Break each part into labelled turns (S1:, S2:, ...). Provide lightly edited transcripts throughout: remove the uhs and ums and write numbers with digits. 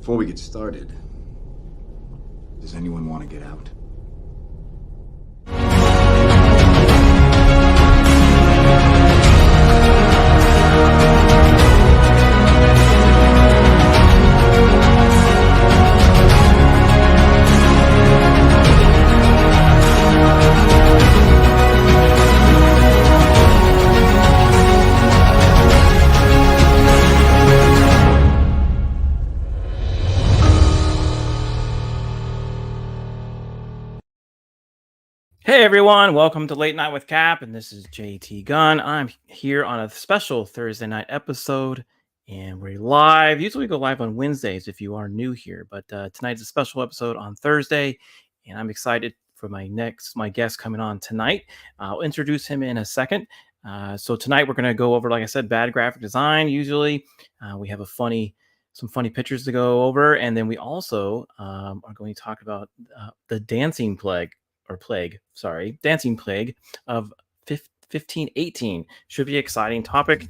S1: Before we get started, does anyone want to get out?
S2: Hey everyone, welcome to Late Night with Cap, and this is JT Gunn. I'm here on a special Thursday night episode, and we're live. Usually we go live on Wednesdays if you are new here, but tonight's a special episode on Thursday, and I'm excited for my guest coming on tonight. I'll introduce him in a second. So tonight we're going to go over, like I said, bad graphic design. Usually we have some funny pictures to go over, and then we also are going to talk about the dancing dancing plague of 1518. Should be an exciting topic.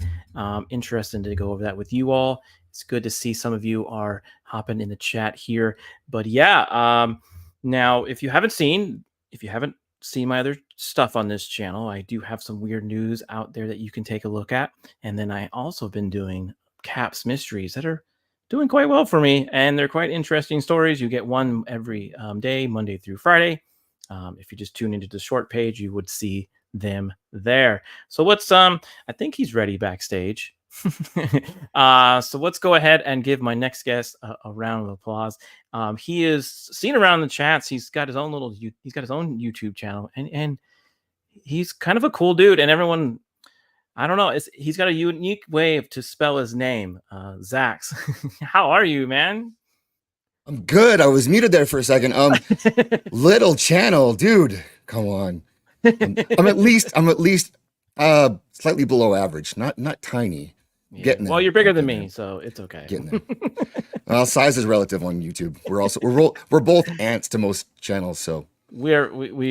S2: Interesting to go over that with you all. It's good to see some of you are hopping in the chat here. But yeah, now if you haven't seen my other stuff on this channel, I do have some weird news out there that you can take a look at. And then I also been doing Caps mysteries that are doing quite well for me, and they're quite interesting stories. You get one every day, Monday through Friday. If you just tune into the short page, you would see them there. So I think he's ready backstage. So let's go ahead and give my next guest a round of applause. He is seen around the chats. He's got his own YouTube channel, and he's kind of a cool dude. And everyone, I don't know, he's got a unique way to spell his name, Zaxx. How are you, man?
S3: I'm good. I was muted there for a second. Little channel, dude. Come on. I'm at least slightly below average. Not tiny.
S2: Yeah.
S3: Getting there.
S2: Well, you're bigger than me, so it's okay.
S3: Getting there. Well, size is relative on YouTube. We're both ants to most channels, so
S2: we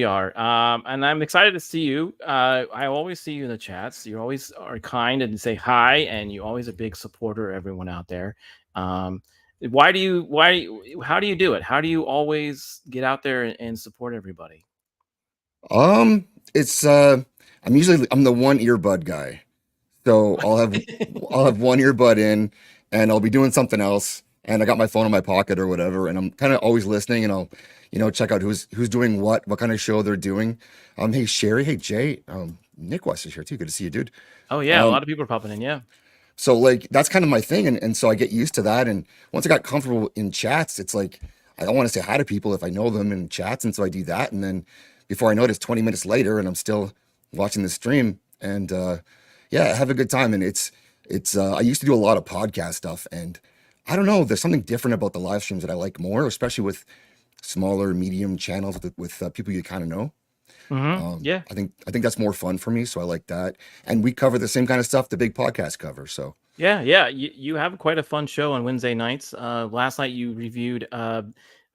S2: are. And I'm excited to see you. I always see you in the chats. You always are kind and say hi, and you're always a big supporter of everyone out there. How do you do it? How do you always get out there and support everybody?
S3: it's I'm the one earbud guy. So I'll have one earbud in and I'll be doing something else, and I got my phone in my pocket or whatever, and I'm kind of always listening, and I'll check out who's doing what kind of show they're doing. Hey Sherry, hey Jay, Nick West is here too. Good to see you, dude.
S2: Oh yeah, a lot of people are popping in, yeah.
S3: So like that's kind of my thing, and so I get used to that, and once I got comfortable in chats, it's like I don't want to say hi to people if I know them in chats, and so I do that, and then before I know it, it's 20 minutes later and I'm still watching the stream, and yeah, I have a good time. And it's I used to do a lot of podcast stuff, and I don't know, there's something different about the live streams that I like more, especially with smaller medium channels with people you kind of know.
S2: Yeah.
S3: I think that's more fun for me, so I like that. And we cover the same kind of stuff the big podcast cover. So
S2: Yeah. You have quite a fun show on Wednesday nights. Last night you reviewed a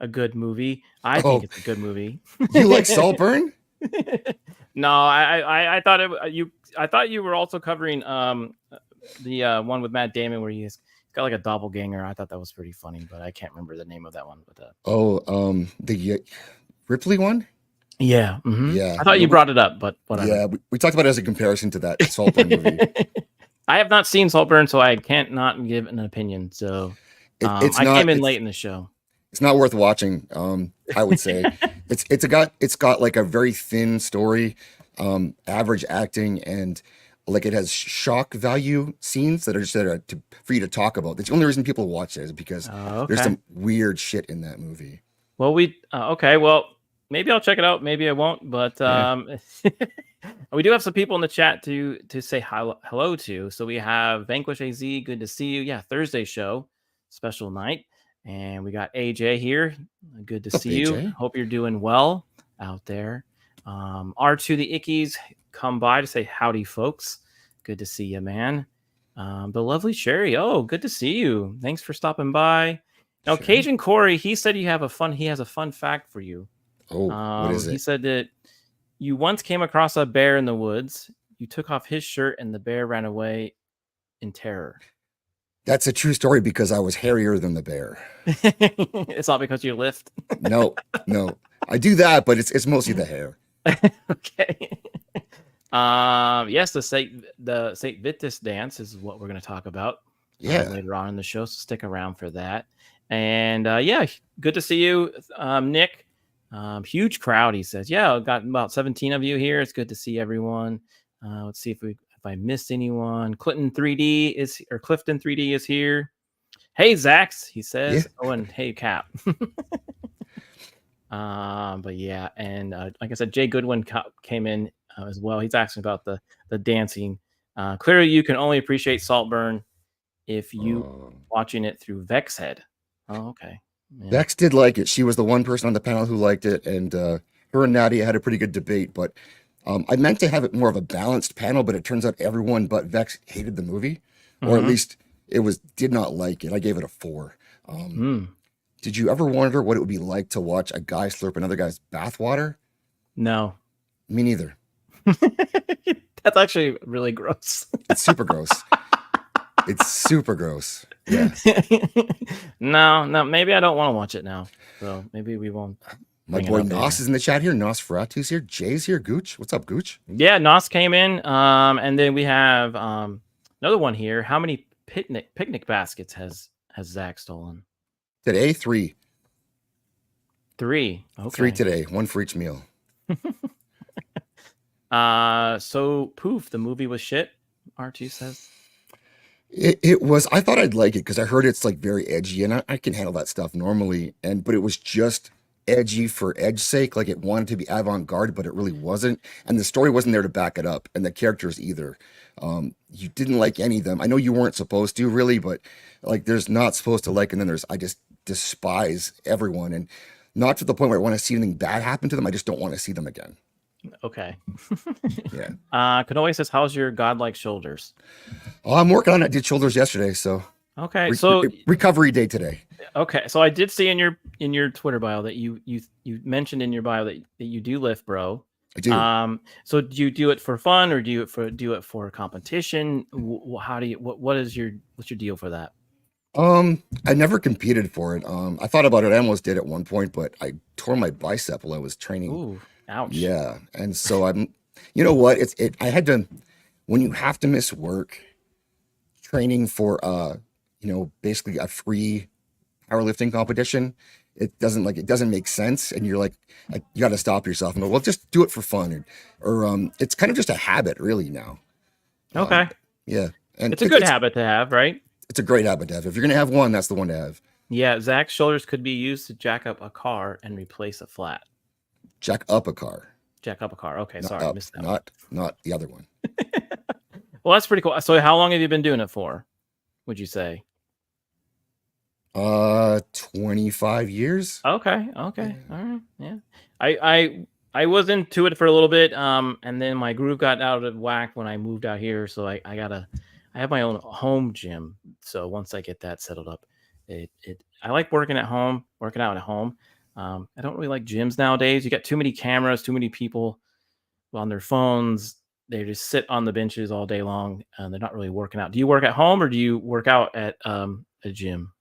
S2: good movie. I think it's a good movie.
S3: You like Saltburn?
S2: No, I thought you were also covering the one with Matt Damon where he's got like a doppelganger. I thought that was pretty funny, but I can't remember the name of that one. But
S3: The Ripley one.
S2: Yeah.
S3: Yeah.
S2: I thought you brought it up, but whatever.
S3: Yeah, we talked about it as a comparison to that Saltburn movie.
S2: I have not seen Saltburn, so I can't not give an opinion. So I came in late in the show.
S3: It's not worth watching. I would say it's got like a very thin story, average acting, and like it has shock value scenes that are just there for you to talk about. That's the only reason people watch it, is because there's some weird shit in that movie.
S2: Well, okay. Well, maybe I'll check it out. Maybe I won't. But we do have some people in the chat to say hello to. So we have Vanquish AZ. Good to see you. Yeah, Thursday show, special night. And we got AJ here. Good to see you. Hope you're doing well out there. R2 the Ickies come by to say howdy, folks. Good to see you, man. The lovely Sherry. Oh, good to see you. Thanks for stopping by. Now, sure. Cajun Corey, he said he has a fun fact for you.
S3: Oh, what is it?
S2: He said that you once came across a bear in the woods. You took off his shirt and the bear ran away in terror.
S3: That's a true story because I was hairier than the bear.
S2: It's not because you lift.
S3: No, no. I do that, but it's mostly the hair.
S2: Okay. Yes, the Saint Vitus dance is what we're going to talk about
S3: Yeah.
S2: later on in the show, so stick around for that. And yeah, good to see you, Nick. Huge crowd, he says. Yeah, I've got about 17 of you here. It's good to see everyone. Let's see if I missed anyone. Clifton 3D is here. Hey, Zaxx, he says.
S3: Yeah.
S2: Oh, and hey, Cap. But yeah, and like I said, Jay Goodwin came in as well. He's asking about the dancing. Clearly, you can only appreciate Saltburn if you watching it through Vex Head. Oh, okay. Yeah.
S3: Vex did like it. She was the one person on the panel who liked it, and her and Nadia had a pretty good debate. But I meant to have it more of a balanced panel, but it turns out everyone but Vex hated the movie, or at least did not like it. I gave it a 4. Did you ever wonder what it would be like to watch a guy slurp another guy's bathwater?
S2: No.
S3: Me neither.
S2: That's actually really gross.
S3: It's super gross. It's super gross. Yeah.
S2: No, maybe I don't want to watch it now. So maybe we won't.
S3: My boy Nos is in the chat here. Nosferatu's here. Jay's here. Gooch. What's up, Gooch?
S2: Yeah, Nos came in. And then we have another one here. How many picnic baskets has Zaxx stolen?
S3: Today, 3.
S2: 3. Okay.
S3: 3 today. 1 for each meal.
S2: So Poof, the movie was shit, R2 says.
S3: It was. I thought I'd like it because I heard it's like very edgy, and I can handle that stuff normally. But it was just edgy for edge's sake. Like it wanted to be avant-garde, but it really wasn't. And the story wasn't there to back it up, and the characters either. You didn't like any of them. I know you weren't supposed to really, but like there's not supposed to like, and then I just despise everyone, and not to the point where I want to see anything bad happen to them. I just don't want to see them again.
S2: Okay.
S3: Yeah.
S2: Kanoe says, how's your godlike shoulders?
S3: Oh, I'm working on it. I did shoulders yesterday, so
S2: okay. So
S3: recovery day today.
S2: Okay. So I did see in your Twitter bio that you mentioned in your bio that you do lift, bro.
S3: I do.
S2: So do you do it for fun or do it for competition? How do you what's your deal for that?
S3: I never competed for it. I thought about it. I almost did at one point, but I tore my bicep while I was training.
S2: Ooh, ouch.
S3: Yeah. And so you know what? I had to, when you have to miss work training for, basically a free powerlifting competition, it doesn't make sense. And you're like, you got to stop yourself and go, well, just do it for fun. Or it's kind of just a habit really now.
S2: Okay.
S3: Yeah. And
S2: it's a good habit to have, right?
S3: It's a great habit to have. If you're going to have one, that's the one to have.
S2: Yeah, Zax's shoulders could be used to jack up a car and replace a flat.
S3: Jack up a car.
S2: Jack up a car. Okay,
S3: Not
S2: sorry,
S3: up,
S2: I missed that.
S3: Not the other one.
S2: Well, that's pretty cool. So, how long have you been doing it for? Would you say?
S3: 25 years.
S2: Okay. All right. Yeah. I was into it for a little bit. And then my groove got out of whack when I moved out here. So I have my own home gym. So once I get that settled up, I like working out at home. I don't really like gyms nowadays. You got too many cameras, too many people on their phones. They just sit on the benches all day long and they're not really working out. Do you work at home or do you work out at a gym?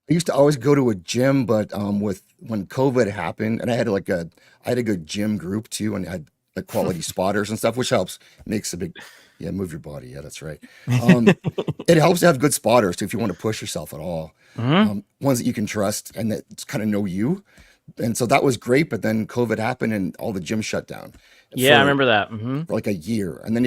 S3: I used to always go to a gym, but when COVID happened, and I had a good gym group too, and I had like quality spotters and stuff, which helps. Makes a big, move your body. Yeah, that's right. It helps to have good spotters too if you want to push yourself at all. Ones that you can trust and that kind of know you. And so that was great, but then COVID happened and all the gyms shut down.
S2: Yeah, I remember that.
S3: For like a year. And then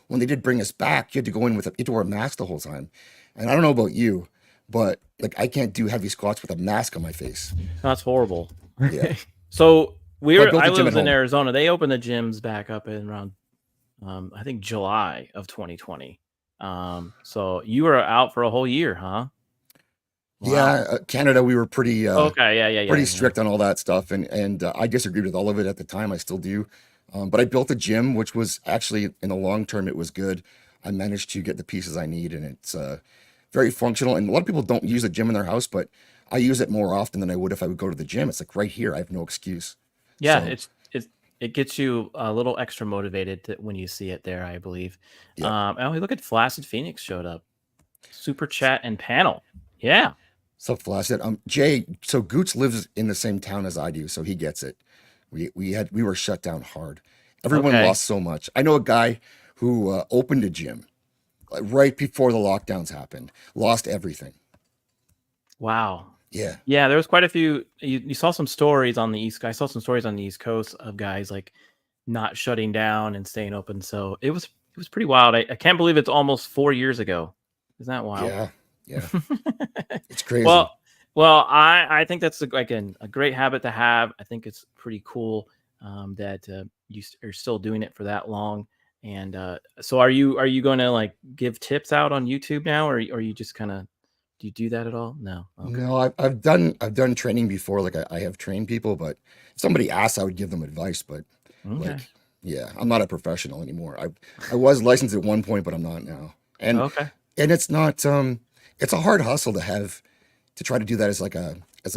S3: when they did bring us back, you had to go in you had to wear a mask the whole time. And I don't know about you, but like I can't do heavy squats with a mask on my face.
S2: That's horrible.
S3: Yeah.
S2: So I
S3: lived
S2: in Arizona. They opened the gyms back up in around I think July of 2020. So you were out for a whole year, huh?
S3: Wow. Yeah, Canada, we were pretty pretty strict on all that stuff, and I disagreed with all of it at the time. I still do, but I built a gym, which was actually in the long term it was good. I managed to get the pieces I need, and it's very functional. And a lot of people don't use the gym in their house, but I use it more often than I would if I would go to the gym. It's like right here. I have no excuse.
S2: Yeah, so, it gets you a little extra motivated when you see it there, I believe. Yeah. Oh, look at Flaccid Phoenix showed up. Super chat and panel. Yeah.
S3: So Flash said, Jay, so Gooch lives in the same town as I do, so he gets it. We were shut down hard. Everyone
S2: Okay.
S3: lost so much. I know a guy who opened a gym right before the lockdowns happened, lost everything.
S2: Wow.
S3: Yeah.
S2: Yeah, there was quite a few. You saw some stories on the East. I saw some stories on the East Coast of guys like not shutting down and staying open. So it was pretty wild. I can't believe it's almost 4 years ago. Isn't that wild?
S3: Yeah. Yeah. It's crazy.
S2: Well, I think that's again a great habit to have. I think it's pretty cool that you are still doing it for that long. And so are you going to like give tips out on YouTube now, or are you just kind of, do you do that at all? No. Okay.
S3: No, I've done training before. Like I have trained people, but if somebody asks, I would give them advice. But
S2: Okay.
S3: like, yeah, I'm not a professional anymore. I was licensed at one point, but I'm not now. And
S2: Okay.
S3: and it's not it's a hard hustle to try to do that as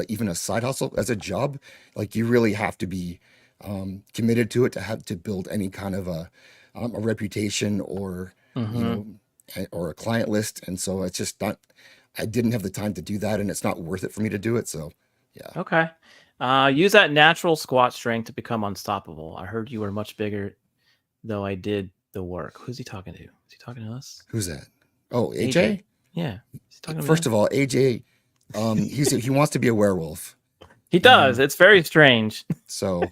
S3: even a side hustle, as a job. Like you really have to be committed to it to have to build any kind of a reputation or or a client list. And so it's just not, I didn't have the time to do that, and it's not worth it for me to do it. So yeah.
S2: Okay. Use that natural squat strength to become unstoppable. I heard you were much bigger, though I did the work. Who's he talking to? Is he talking to us?
S3: Who's that? Oh, AJ?
S2: Yeah.
S3: First of all, AJ, he wants to be a werewolf.
S2: He does. It's very strange.
S3: So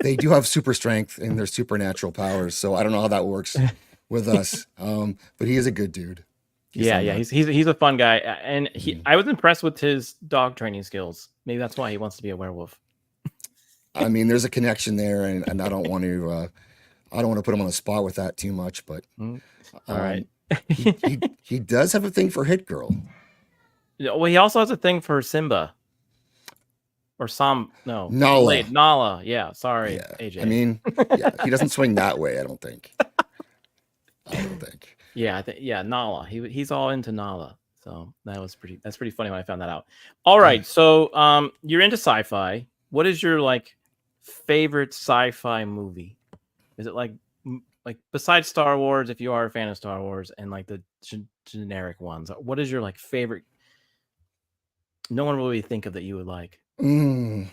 S3: they do have super strength and their supernatural powers. So I don't know how that works with us. But he is a good dude.
S2: He's a fun guy, and I was impressed with his dog training skills. Maybe that's why he wants to be a werewolf.
S3: I mean, there's a connection there, and I don't want to put him on the spot with that too much. But
S2: all right,
S3: he does have a thing for Hit Girl.
S2: Well, he also has a thing for Simba. Or Nala. Yeah, sorry,
S3: yeah.
S2: AJ.
S3: I mean, he doesn't swing that way, I don't think.
S2: Yeah, Nala. He's all into Nala. So that's pretty funny when I found that out. All right, so you're into sci-fi. What is your like favorite sci-fi movie? Is it like besides Star Wars, if you are a fan of Star Wars, and like the generic ones, what is your like favorite? No one really think of that you would like.
S3: I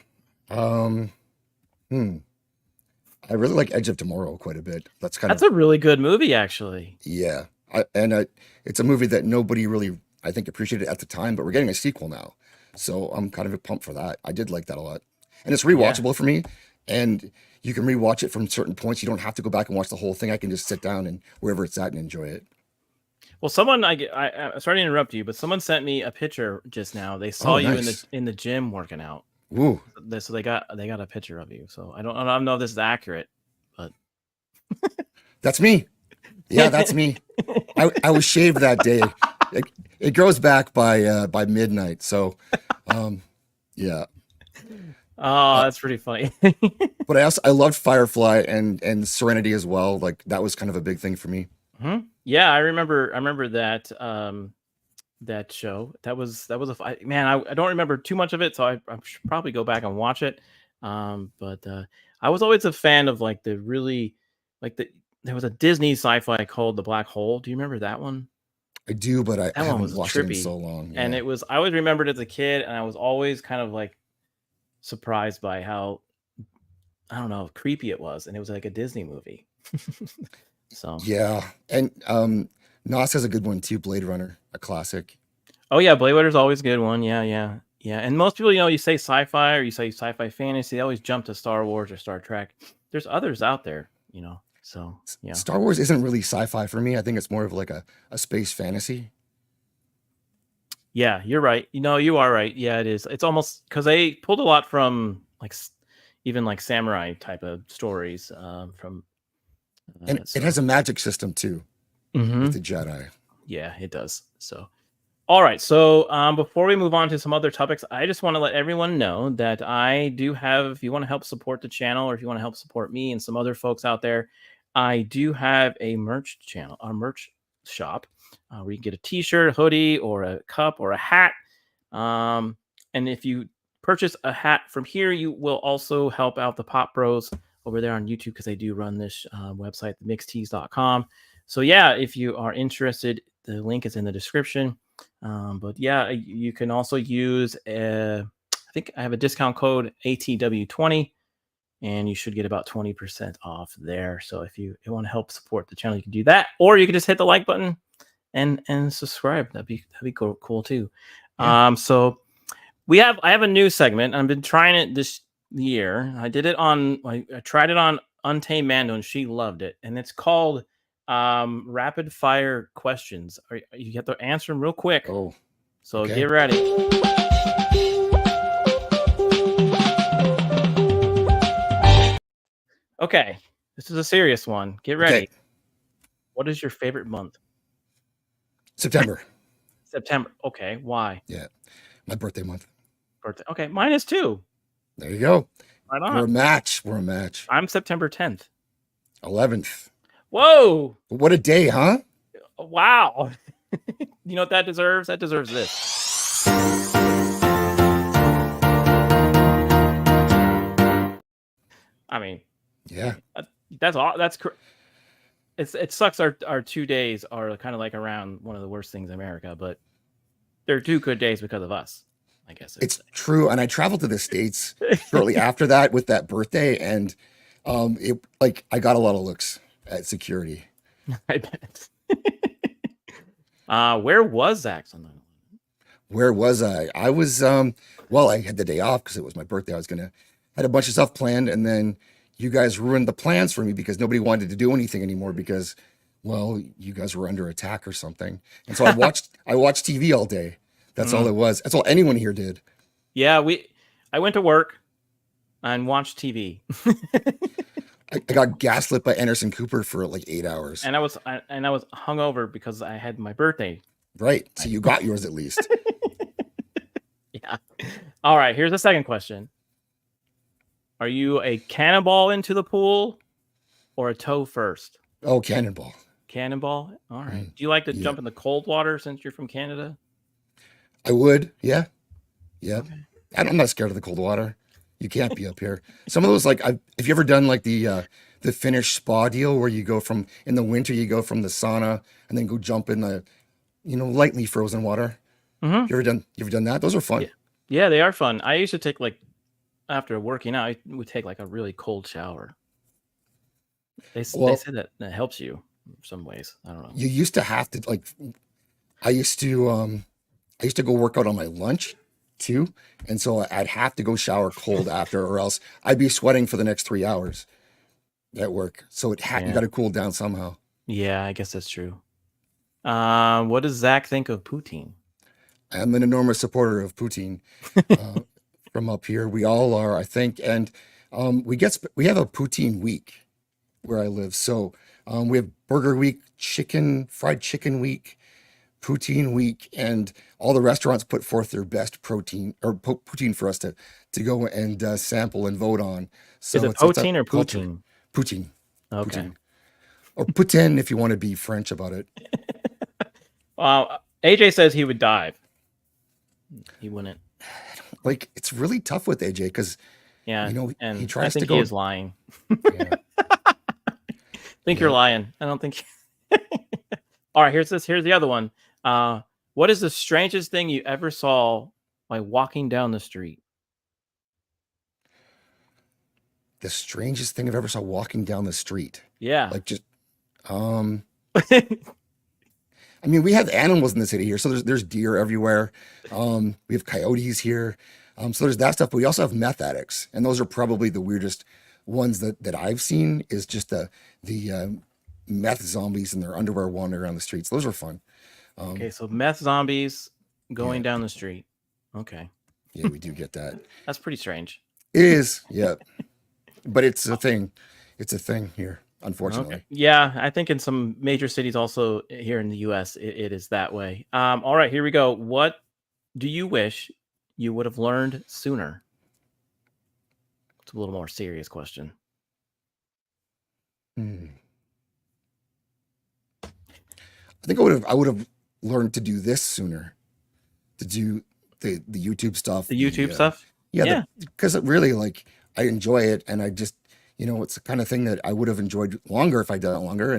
S3: really like Edge of Tomorrow quite a bit. That's
S2: a really good movie, actually.
S3: Yeah, it's a movie that nobody really, I think, appreciated at the time, but we're getting a sequel now, so I'm kind of pumped for that. I did like that a lot, and it's rewatchable for me. And you can rewatch it from certain points. You don't have to go back and watch the whole thing. I can just sit down and wherever it's at and enjoy it.
S2: Well, someone I'm sorry to interrupt you, but someone sent me a picture just now. They saw you in the gym working out.
S3: Ooh.
S2: So they got a picture of you. So I don't know if this is accurate, but
S3: that's me. Yeah, that's me. I was shaved that day. It grows back by midnight. So, yeah.
S2: Oh, that's pretty funny.
S3: But I loved Firefly and Serenity as well. Like that was kind of a big thing for me.
S2: Mm-hmm. Yeah, I remember that that show. That was man. I don't remember too much of it, so I should probably go back and watch it. But I was always a fan of like the really there was a Disney sci-fi called The Black Hole. Do you remember that one?
S3: I do, but I haven't watched it in so long. Yeah.
S2: And I always remembered as a kid, and I was always kind of like surprised by how, I don't know, creepy it was, and it was like a Disney movie. So
S3: yeah, and Nas has a good one too, Blade Runner, a classic.
S2: Oh yeah, Blade Runner's always a good one. Yeah. And most people, you say sci-fi or you say sci-fi fantasy, they always jump to Star Wars or Star Trek. There's others out there, So yeah,
S3: Star Wars isn't really sci-fi for me. I think it's more of like a space fantasy.
S2: Yeah, you're right. You are right. Yeah, it is. It's almost because they pulled a lot from even samurai type of stories from.
S3: And it has a magic system too, with the Jedi.
S2: Yeah, it does. So, all right. So before we move on to some other topics, I just want to let everyone know that I do have, if you want to help support the channel or if you want to help support me and some other folks out there, I do have a merch shop where you can get a t-shirt, a hoodie, or a cup or a hat. And if you purchase a hat from here, you will also help out the Pop Bros over there on YouTube, because they do run this website, themixtees.com. So yeah, if you are interested, the link is in the description. But yeah, you can also use I think I have a discount code ATW20, and you should get about 20% off there. So if you want to help support the channel, you can do that, or you can just hit the like button and subscribe. That'd be cool too.
S3: Yeah.
S2: So I have a new segment. I've been trying it this year. I tried it on Untamed Mando, and she loved it. And it's called rapid fire questions. You have to answer them real quick.
S3: Oh,
S2: so
S3: okay.
S2: Get ready. Okay, this is a serious one. Get ready.
S3: Okay.
S2: What is your favorite month?
S3: September.
S2: September. Okay, why?
S3: Yeah, my birthday month.
S2: Birthday. Okay, mine is too.
S3: There you go.
S2: Right on.
S3: We're a match. We're a match.
S2: I'm September 10th.
S3: 11th.
S2: Whoa!
S3: What a day, huh?
S2: Wow. You know what that deserves? That deserves this. I mean,
S3: yeah,
S2: that's all. It sucks. Our 2 days are kind of like around one of the worst things in America, but they're 2 good days because of us. I guess
S3: it's true. And I traveled to the States shortly after that with that birthday, and I got a lot of looks at security.
S2: I bet. Where was Zaxx on that?
S3: Where was I? I was well, I had the day off because it was my birthday. I had a bunch of stuff planned, and then you guys ruined the plans for me because nobody wanted to do anything anymore because, well, you guys were under attack or something. And so I watched TV all day. That's all it was. That's all anyone here did.
S2: Yeah, I went to work and watched TV.
S3: I got gaslit by Anderson Cooper for like 8 hours.
S2: And I was hungover because I had my birthday.
S3: Right. So you got yours at least.
S2: Yeah. All right. Here's the second question. Are you a cannonball into the pool or a toe first?
S3: Oh, cannonball.
S2: Cannonball? All right. Do you like to jump in the cold water since you're from Canada?
S3: I would. Yeah. Yeah.
S2: Okay.
S3: I'm not scared of the cold water. You can't be up here. Some of those, like, have you ever done like the Finnish spa deal where you go in the winter, you go from the sauna and then go jump in the, lightly frozen water?
S2: Mm-hmm.
S3: You ever done that? Those are fun.
S2: Yeah, they are fun. I used to take after working out, I would take a really cold shower. They say that helps you in some ways. I don't know.
S3: You used to have to I used to go work out on my lunch too. And so I'd have to go shower cold after, or else I'd be sweating for the next 3 hours at work. So you got to cool down somehow.
S2: Yeah, I guess that's true. What does Zaxx think of poutine?
S3: I'm an enormous supporter of poutine from up here. We all are, I think. And we have a poutine week where I live. So we have burger week, fried chicken week, poutine week, and all the restaurants put forth their best poutine for us to go and sample and vote on. So
S2: is it poutine or poutine?
S3: Poutine.
S2: Okay.
S3: Poutine. Or poutine if you want to be French about it.
S2: AJ says he would dive. He wouldn't.
S3: It's really tough with AJ because
S2: and
S3: he tries
S2: I think
S3: to go.
S2: He is lying.
S3: Yeah.
S2: I think you're lying. I don't think. All right, here's the other one. What is the strangest thing you ever saw by walking down the street?
S3: The strangest thing I've ever saw walking down the street.
S2: Yeah.
S3: I mean, we have animals in the city here, so there's deer everywhere. We have coyotes here, so there's that stuff. But we also have meth addicts, and those are probably the weirdest ones that I've seen. Is just the meth zombies in their underwear wandering around the streets. Those are fun.
S2: Okay, so meth zombies going down the street. Okay.
S3: Yeah, we do get that.
S2: That's pretty strange.
S3: It is, yeah, but it's a thing. It's a thing here, unfortunately.
S2: Okay. Yeah, I think in some major cities also here in the U.S. it is that way. All right, here we go. What do you wish you would have learned sooner? It's a little more serious question.
S3: I think I would have learned to do this sooner. To do the YouTube stuff.
S2: The YouTube stuff?
S3: Yeah, because really, I enjoy it, and I just, you know, it's the kind of thing that I would have enjoyed longer if I'd done it longer.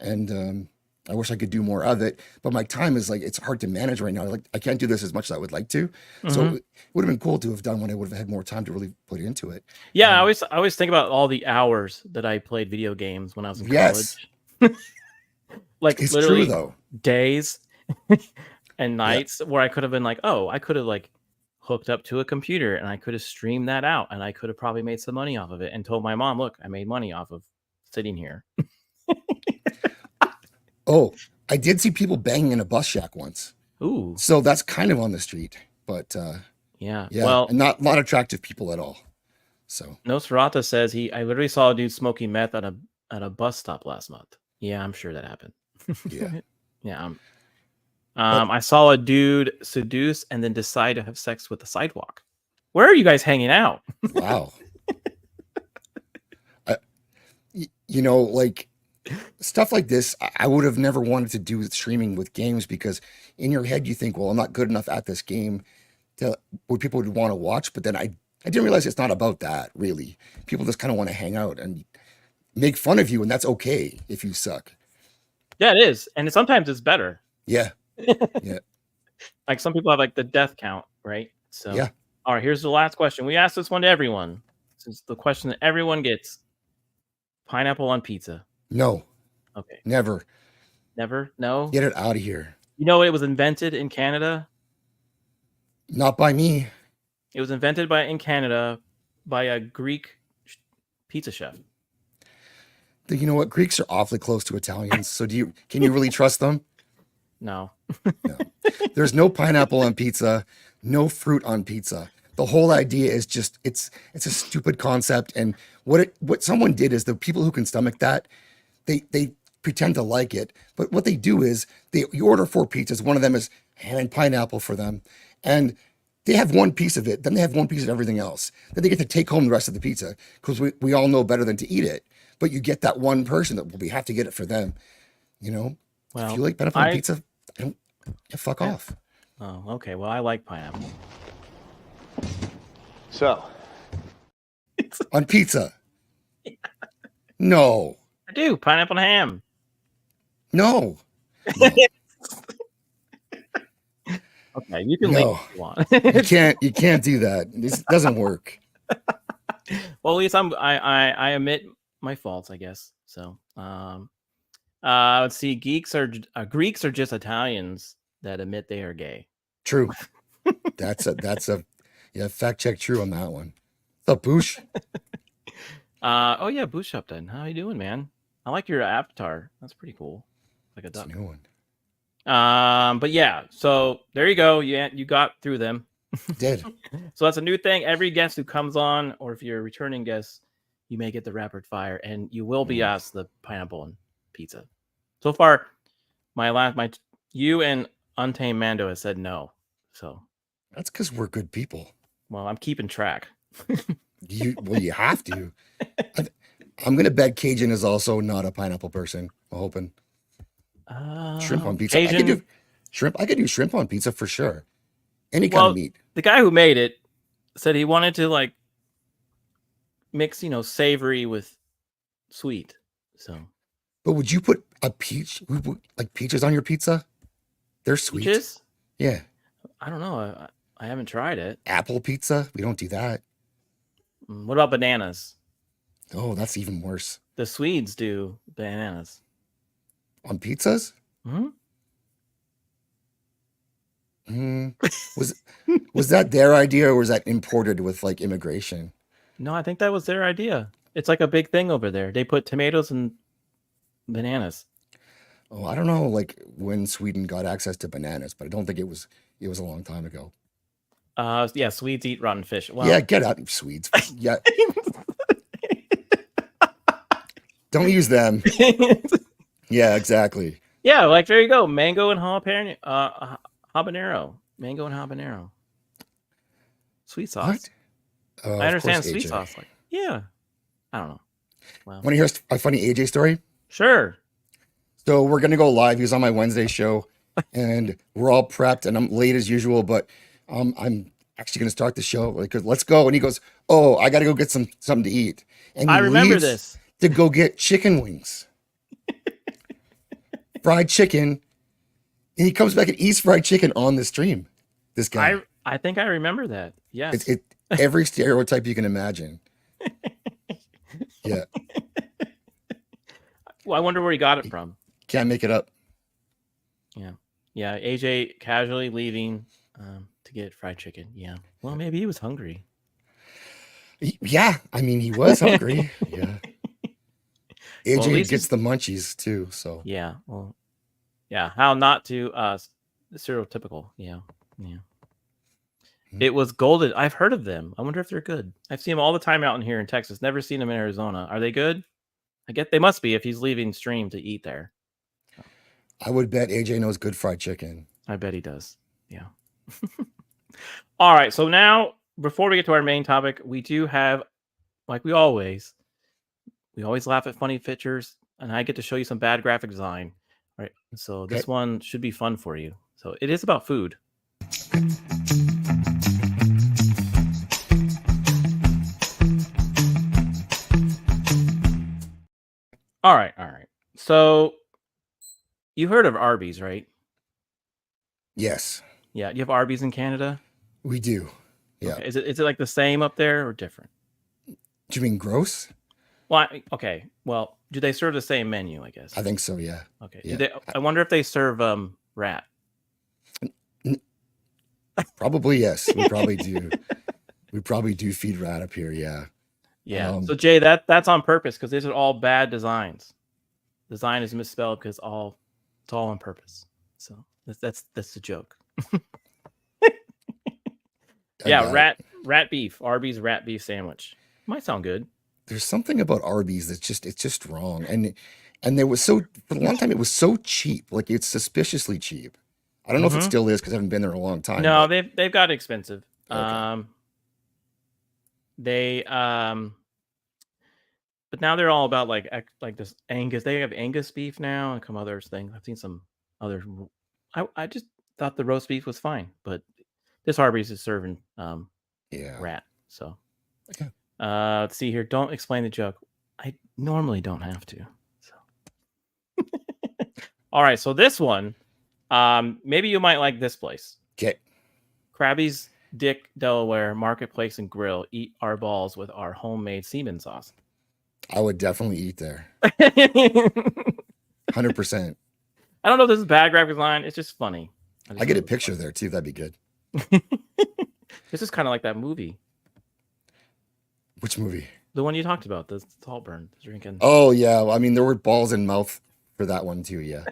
S3: And I wish I could do more of it, but my time is like, it's hard to manage right now. Like I can't do this as much as I would like to. So
S2: Mhm.
S3: it would have been cool to have done when I would have had more time to really put into it.
S2: Yeah, I
S3: Um,
S2: always think about all the hours that I played video games when I was in
S3: yes,
S2: college. Like
S3: it's true
S2: literally
S3: though.
S2: days and
S3: Yeah.
S2: nights where I could have been like, oh, I could have like hooked up to a computer and I could have streamed that out and I could have probably made some money off of it and told my mom, look, I made money off of sitting here.
S3: Oh, I did see people banging in a bus shack once.
S2: Ooh,
S3: So that's kind of on the street, but
S2: yeah.
S3: yeah,
S2: Well,
S3: and not attractive people at all. So
S2: Nosferatu says I literally saw a dude smoking meth at a bus stop last month. Yeah, I'm sure that happened.
S3: yeah,
S2: Yeah.
S3: but
S2: I saw a dude seduce and then decide to have sex with the sidewalk. Where are you guys hanging out?
S3: wow. You know, like stuff like this, I would have never wanted to do with streaming with games because in your head you think, well, I'm not good enough at this game to where people would want to watch. But then I didn't realize it's not about that really. People just kind of want to hang out and make fun of you, and that's okay if you suck.
S2: Yeah, it is. And sometimes it's better.
S3: Yeah, yeah,
S2: Like some people have like the death count, right? So,
S3: yeah.
S2: all right, here's the last question. We asked this one to everyone. This is the question that everyone gets. Pineapple on pizza.
S3: No,
S2: Okay.
S3: never.
S2: Never? No?
S3: Get it out of here.
S2: You know it was invented in Canada?
S3: Not by me.
S2: It was invented in Canada by a Greek pizza chef.
S3: You know what? Greeks are awfully close to Italians. So can you really trust them?
S2: No.
S3: No. There's no pineapple on pizza, no fruit on pizza. The whole idea is just it's a stupid concept. And what someone did is the people who can stomach that, they pretend to like it. But what they do is you order 4 pizzas. One of them is ham and pineapple for them. And they have one piece of it, then they have one piece of everything else. Then they get to take home the rest of the pizza because we all know better than to eat it. But you get that one person that we have to get it for them. You know, if
S2: Well,
S3: you like pineapple on pizza, yeah, fuck off.
S2: Oh, okay. Well, I like pineapple.
S1: So,
S3: On pizza. No,
S2: I do. Pineapple and ham.
S3: no,
S2: Okay, you can
S3: no.
S2: leave if you want.
S3: You can't do that. This doesn't work.
S2: Well, at least I admit my faults, I guess. So, let's see. Greeks are just Italians that admit they are gay.
S3: True. That's a yeah, fact check true on that one. What's up, Boosh?
S2: Oh yeah, Boosh up then. How you doing, man? I like your avatar. That's pretty cool. Like a
S3: It's a
S2: duck.
S3: new one.
S2: But yeah, so there you go. You got through them.
S3: Did.
S2: So that's a new thing. Every guest who comes on, or if you're a returning guest, you may get the rapid fire, and you will be asked the pineapple and pizza. So far, you and Untamed Mando has said no. So,
S3: That's because we're good people.
S2: well, I'm keeping track.
S3: You have to. I'm gonna bet Cajun is also not a pineapple person. I'm hoping. Shrimp on pizza.
S2: Cajun,
S3: I could do shrimp on pizza for sure. Any kind of meat.
S2: the guy who made it said he wanted to like mix, savory with sweet. So,
S3: But would you put like peaches on your pizza? They're sweet.
S2: peaches?
S3: Yeah.
S2: I don't know. I haven't tried it.
S3: Apple pizza? We don't do that.
S2: What about bananas?
S3: Oh, that's even worse.
S2: The Swedes do bananas.
S3: On pizzas?
S2: Hmm?
S3: Was that their idea or was that imported with like immigration?
S2: No, I think that was their idea. It's like a big thing over there. They put tomatoes and bananas.
S3: Oh, I don't know like when Sweden got access to bananas, but I don't think it was a long time ago.
S2: Yeah, Swedes eat rotten fish. Well,
S3: Yeah, get out, Swedes. Yeah. Don't use them. Yeah, exactly.
S2: yeah, like there you go. Mango and habanero. Mango and habanero. Sweet sauce.
S3: What? Oh,
S2: I
S3: of
S2: understand
S3: course,
S2: sweet
S3: AJ.
S2: sauce. Like, yeah. I don't know. Well,
S3: Want to hear a funny AJ story?
S2: sure.
S3: So we're gonna go live. He was on my Wednesday show, and we're all prepped, and I'm late as usual, but I'm actually gonna start the show. Like, let's go. And he goes, "Oh, I gotta go get something to eat." and he
S2: I remember
S3: leaves
S2: this.
S3: to go get chicken wings, fried chicken. And he comes back and eats fried chicken on the stream. This guy.
S2: I think I remember that. Yes.
S3: Every stereotype you can imagine. Yeah.
S2: Well, I wonder where he got it from.
S3: Can't make it up.
S2: Yeah. AJ casually leaving to get fried chicken. Yeah. Well, maybe he was hungry.
S3: Yeah. I mean, he was hungry. Yeah. AJ
S2: Well, at least
S3: gets the munchies too. So
S2: yeah. Well, yeah. How not to stereotypical. Yeah. It was golden. I've heard of them. I wonder if they're good. I've seen them all the time out in here in Texas. Never seen them in Arizona. Are they good? I get they must be if he's leaving stream to eat there.
S3: I would bet AJ knows good fried chicken.
S2: I bet he does. Yeah. All right. So now, before we get to our main topic, we do have, like we always laugh at funny pictures, and I get to show you some bad graphic design. All right. So this one should be fun for you. So it is about food. All right. So you heard of Arby's, right?
S3: Yes.
S2: Yeah. You have Arby's in Canada?
S3: We do. Yeah.
S2: Okay. Is it like the same up there or different?
S3: Do you mean gross?
S2: Well, okay. Well, do they serve the same menu, I guess?
S3: I think so, yeah.
S2: Okay.
S3: Yeah.
S2: I wonder if they serve rat.
S3: Probably yes. We probably do. We probably do feed rat up here, yeah.
S2: Yeah. So Jay, that's on purpose because these are all bad designs. Design is misspelled because it's all on purpose. So that's the joke. Yeah, rat beef. Arby's rat beef sandwich. Might sound good.
S3: There's something about Arby's that's it's just wrong. And there was for a long time it was so cheap. Like it's suspiciously cheap. I don't know if it still is because I haven't been there in a long time.
S2: No, they've got expensive.
S3: Okay.
S2: But now they're all about like this Angus. They have Angus beef now and some other things. I've seen some other. I just thought the roast beef was fine, but this Arby's is serving rat. So
S3: okay.
S2: Let's see here. Don't explain the joke. I normally don't have to. So all right. So this one, maybe you might like this place.
S3: Okay.
S2: Krabby's Dick, Delaware Marketplace and Grill. Eat our balls with our homemade semen sauce.
S3: I would definitely eat there. 100%.
S2: I don't know if this is bad graphic design. It's just funny.
S3: I get a picture there too. That'd be good.
S2: This is kind of like that movie.
S3: Which movie?
S2: The one you talked about, the Saltburn drinking.
S3: Oh yeah. Well, I mean, there were balls in mouth for that one too. Yeah.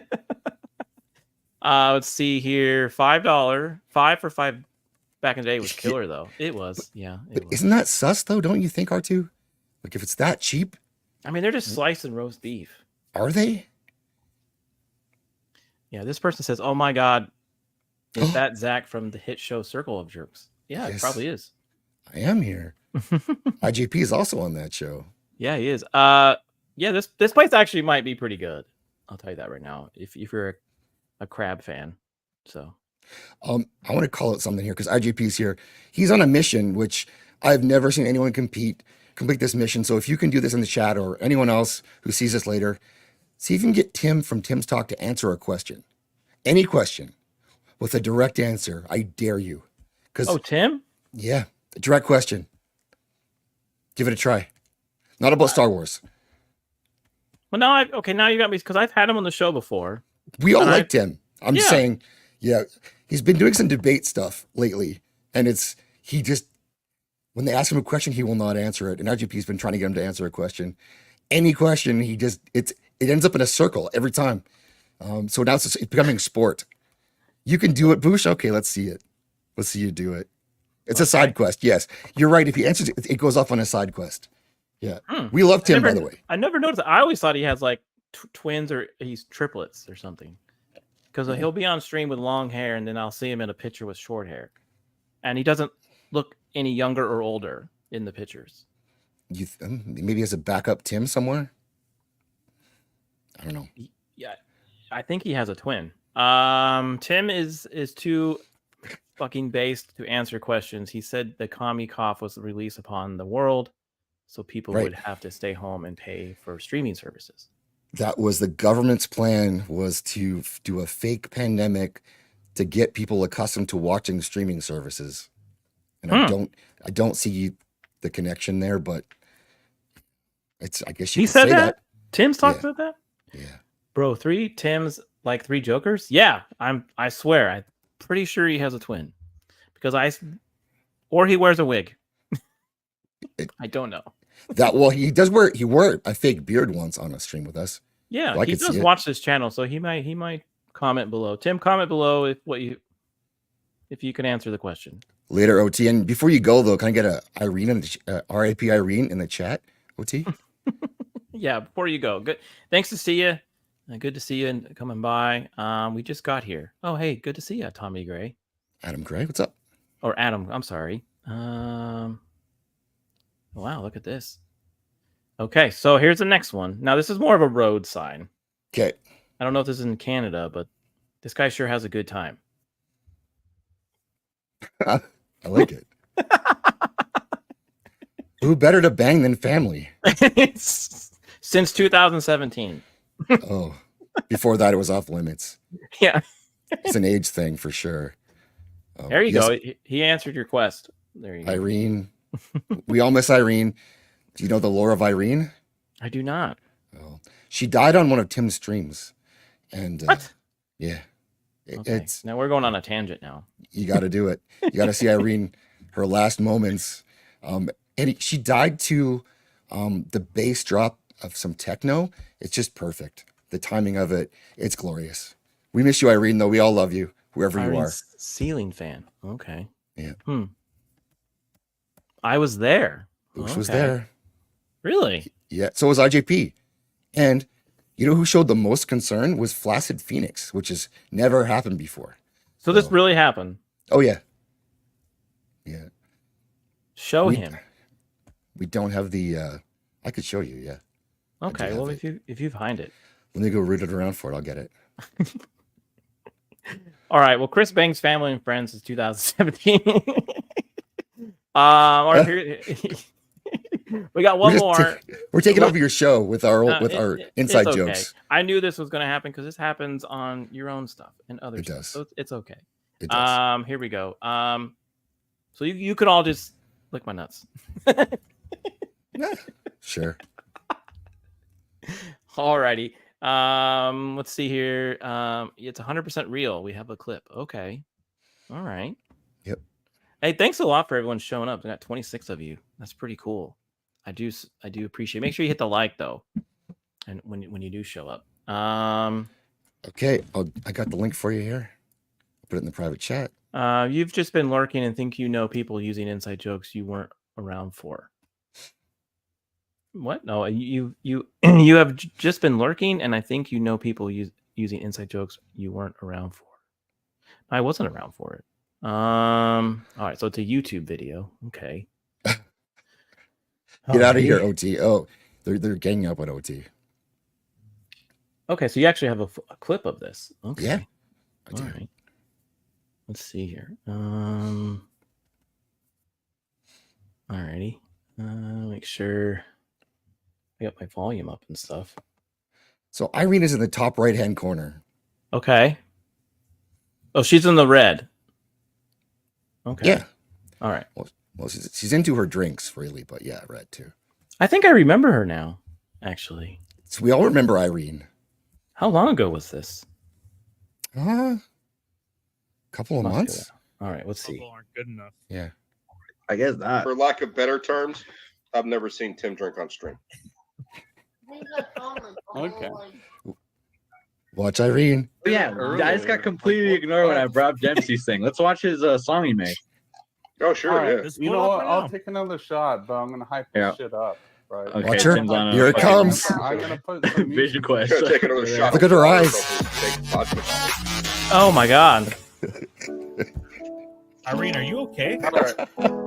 S2: Let's see here. $5. 5 for 5 back in the day was killer though. It was. Yeah.
S3: But isn't that sus though? Don't you think, R2? Like if it's that cheap.
S2: I mean, they're just slicing roast beef.
S3: Are they?
S2: Yeah, this person says, "Oh my God, is that Zaxx from the hit show Circle of Jerks?" Yeah, yes. It probably is.
S3: I am here. IJP is also on that show.
S2: Yeah, he is. Yeah, this place actually might be pretty good. I'll tell you that right now. If you're a crab fan, so
S3: I want to call it something here because IJP is here. He's on a mission, which I've never seen anyone complete this mission. So if you can do this in the chat or anyone else who sees this later, see if you can get Tim from Tim's Talk to answer a question. Any question with a direct answer. I dare you.
S2: Tim?
S3: Yeah. A direct question. Give it a try. Not about Star Wars.
S2: Well, now you got me because I've had him on the show before.
S3: We all liked him. I'm just saying, yeah, he's been doing some debate stuff lately. And when they ask him a question, he will not answer it. And RGP's been trying to get him to answer a question. Any question, it ends up in a circle every time. So now it's becoming sport. You can do it, Boosh. Okay, let's see it. Let's see you do it. It's a side quest. Yes, you're right. If he answers it, it goes off on a side quest. Yeah, we loved him, by the way.
S2: I never noticed. I always thought he has like twins or he's triplets or something. Because he'll be on stream with long hair, and then I'll see him in a picture with short hair, and he doesn't look any younger or older in the pictures.
S3: Maybe he has a backup Tim somewhere. I don't know.
S2: Yeah, I think he has a twin. Tim is too fucking based to answer questions. He said the commie cough was released upon the world. so people
S3: Right.
S2: would have to stay home and pay for streaming services.
S3: That was the government's plan, was to do a fake pandemic to get people accustomed to watching streaming services. And I don't see the connection there, but I guess you
S2: He
S3: could
S2: said
S3: say
S2: that? Tim's talked
S3: Yeah.
S2: about that?
S3: Yeah.
S2: Bro, 3 Tims, like 3 Jokers? Yeah, I swear, I'm pretty sure he has a twin. Because or he wears a wig. I don't know.
S3: He wore a fake beard once on a stream with us.
S2: Yeah,
S3: So I
S2: he
S3: could see
S2: does
S3: it.
S2: watch this channel, so he might comment below. Tim, comment below if you can answer the question.
S3: Later, OT. And before you go though, can I get a Irene in the RIP Irene in the chat, OT?
S2: Yeah, before you go. Good. Thanks to see you. Good to see you and coming by. We just got here. Oh, hey, good to see you, Tommy Gray.
S3: Adam Gray, what's up?
S2: Or Adam, I'm sorry. Wow, look at this. Okay, so here's the next one. Now, this is more of a road sign.
S3: Okay.
S2: I don't know if this is in Canada, but this guy sure has a good time.
S3: I like it. Who better to bang than family?
S2: Since 2017.
S3: Oh, before that, it was off limits.
S2: Yeah.
S3: It's an age thing for sure.
S2: There you go. He answered your quest. There you go.
S3: Irene. We all miss Irene. Do you know the lore of Irene?
S2: I do not.
S3: Oh, she died on one of Tim's streams. And
S2: What?
S3: Yeah.
S2: Okay. Now we're going on a tangent now.
S3: You got to do it. You got to see Irene, her last moments. And she died to the bass drop of some techno. It's just perfect. The timing of it, it's glorious. We miss you, Irene, though. We all love you, whoever you are.
S2: Ceiling fan. Okay.
S3: Yeah.
S2: I was there.
S3: Oosh was there.
S2: Really?
S3: Yeah. So was IJP. And you know who showed the most concern was Flaccid Phoenix, which has never happened before.
S2: So this really happened.
S3: Oh yeah. Yeah.
S2: Show him.
S3: We don't have the I could show you, yeah.
S2: Okay, well if you find it.
S3: Let me go root it around for it, I'll get it.
S2: All right. Well, Chris Bang's family and friends is 2017. All right, here, we got one more.
S3: We're taking over your show with our inside
S2: okay.
S3: jokes.
S2: I knew this was going to happen because this happens on your own stuff and other stuff.
S3: Does.
S2: So it's okay.
S3: It does.
S2: Here we go. So you could all just lick my nuts.
S3: Yeah, sure.
S2: Alrighty. Let's see here. It's 100% real. We have a clip. Okay. All right.
S3: Yep.
S2: Hey, thanks a lot for everyone showing up. I got 26 of you. That's pretty cool. I do appreciate it. Make sure you hit the like though. And when you do show up.
S3: Okay. I got the link for you here. I'll put it in the private chat.
S2: You've just been lurking and think you know people using inside jokes you weren't around for. What? No, you have just been lurking, and I think you know people using inside jokes you weren't around for. I wasn't around for it. All right, so it's a YouTube video. Okay.
S3: Get out of here, OT. Oh, they're ganging up on OT.
S2: Okay, so you actually have a clip of this. Okay.
S3: Yeah. I do.
S2: All right. Let's see here. Alrighty. Make sure I got my volume up and stuff.
S3: So Irene is in the top right-hand corner.
S2: Okay. Oh, she's in the red. Okay.
S3: Yeah.
S2: All right.
S3: Well, she's into her drinks, really, but yeah, red too.
S2: I think I remember her now, actually.
S3: So we all remember Irene.
S2: How long ago was this?
S3: Couple of months.
S2: All right, let's see.
S4: Aren't good enough.
S3: Yeah.
S5: I guess not.
S6: For lack of better terms, I've never seen Tim drink on stream.
S4: Okay.
S3: Watch Irene.
S5: But yeah, I just got completely ignored when I brought up Dempsey's thing. Let's watch his song he made.
S6: Oh, sure,
S4: All right,
S6: yeah.
S4: just
S7: You
S4: pull
S7: know
S4: up
S7: what?
S4: right
S7: I'll
S4: now.
S7: take another shot, but I'm gonna hype
S5: Yeah.
S7: this shit up. Right.
S5: Okay,
S3: Watch her.
S5: Tim's on a
S3: Here it
S5: fucking
S3: comes.
S7: I'm gonna put some
S5: Vision
S7: music.
S5: Quest.
S6: Gonna take another shot.
S3: Look at her eyes.
S2: Oh my God.
S4: Irene, are you okay?
S7: All right.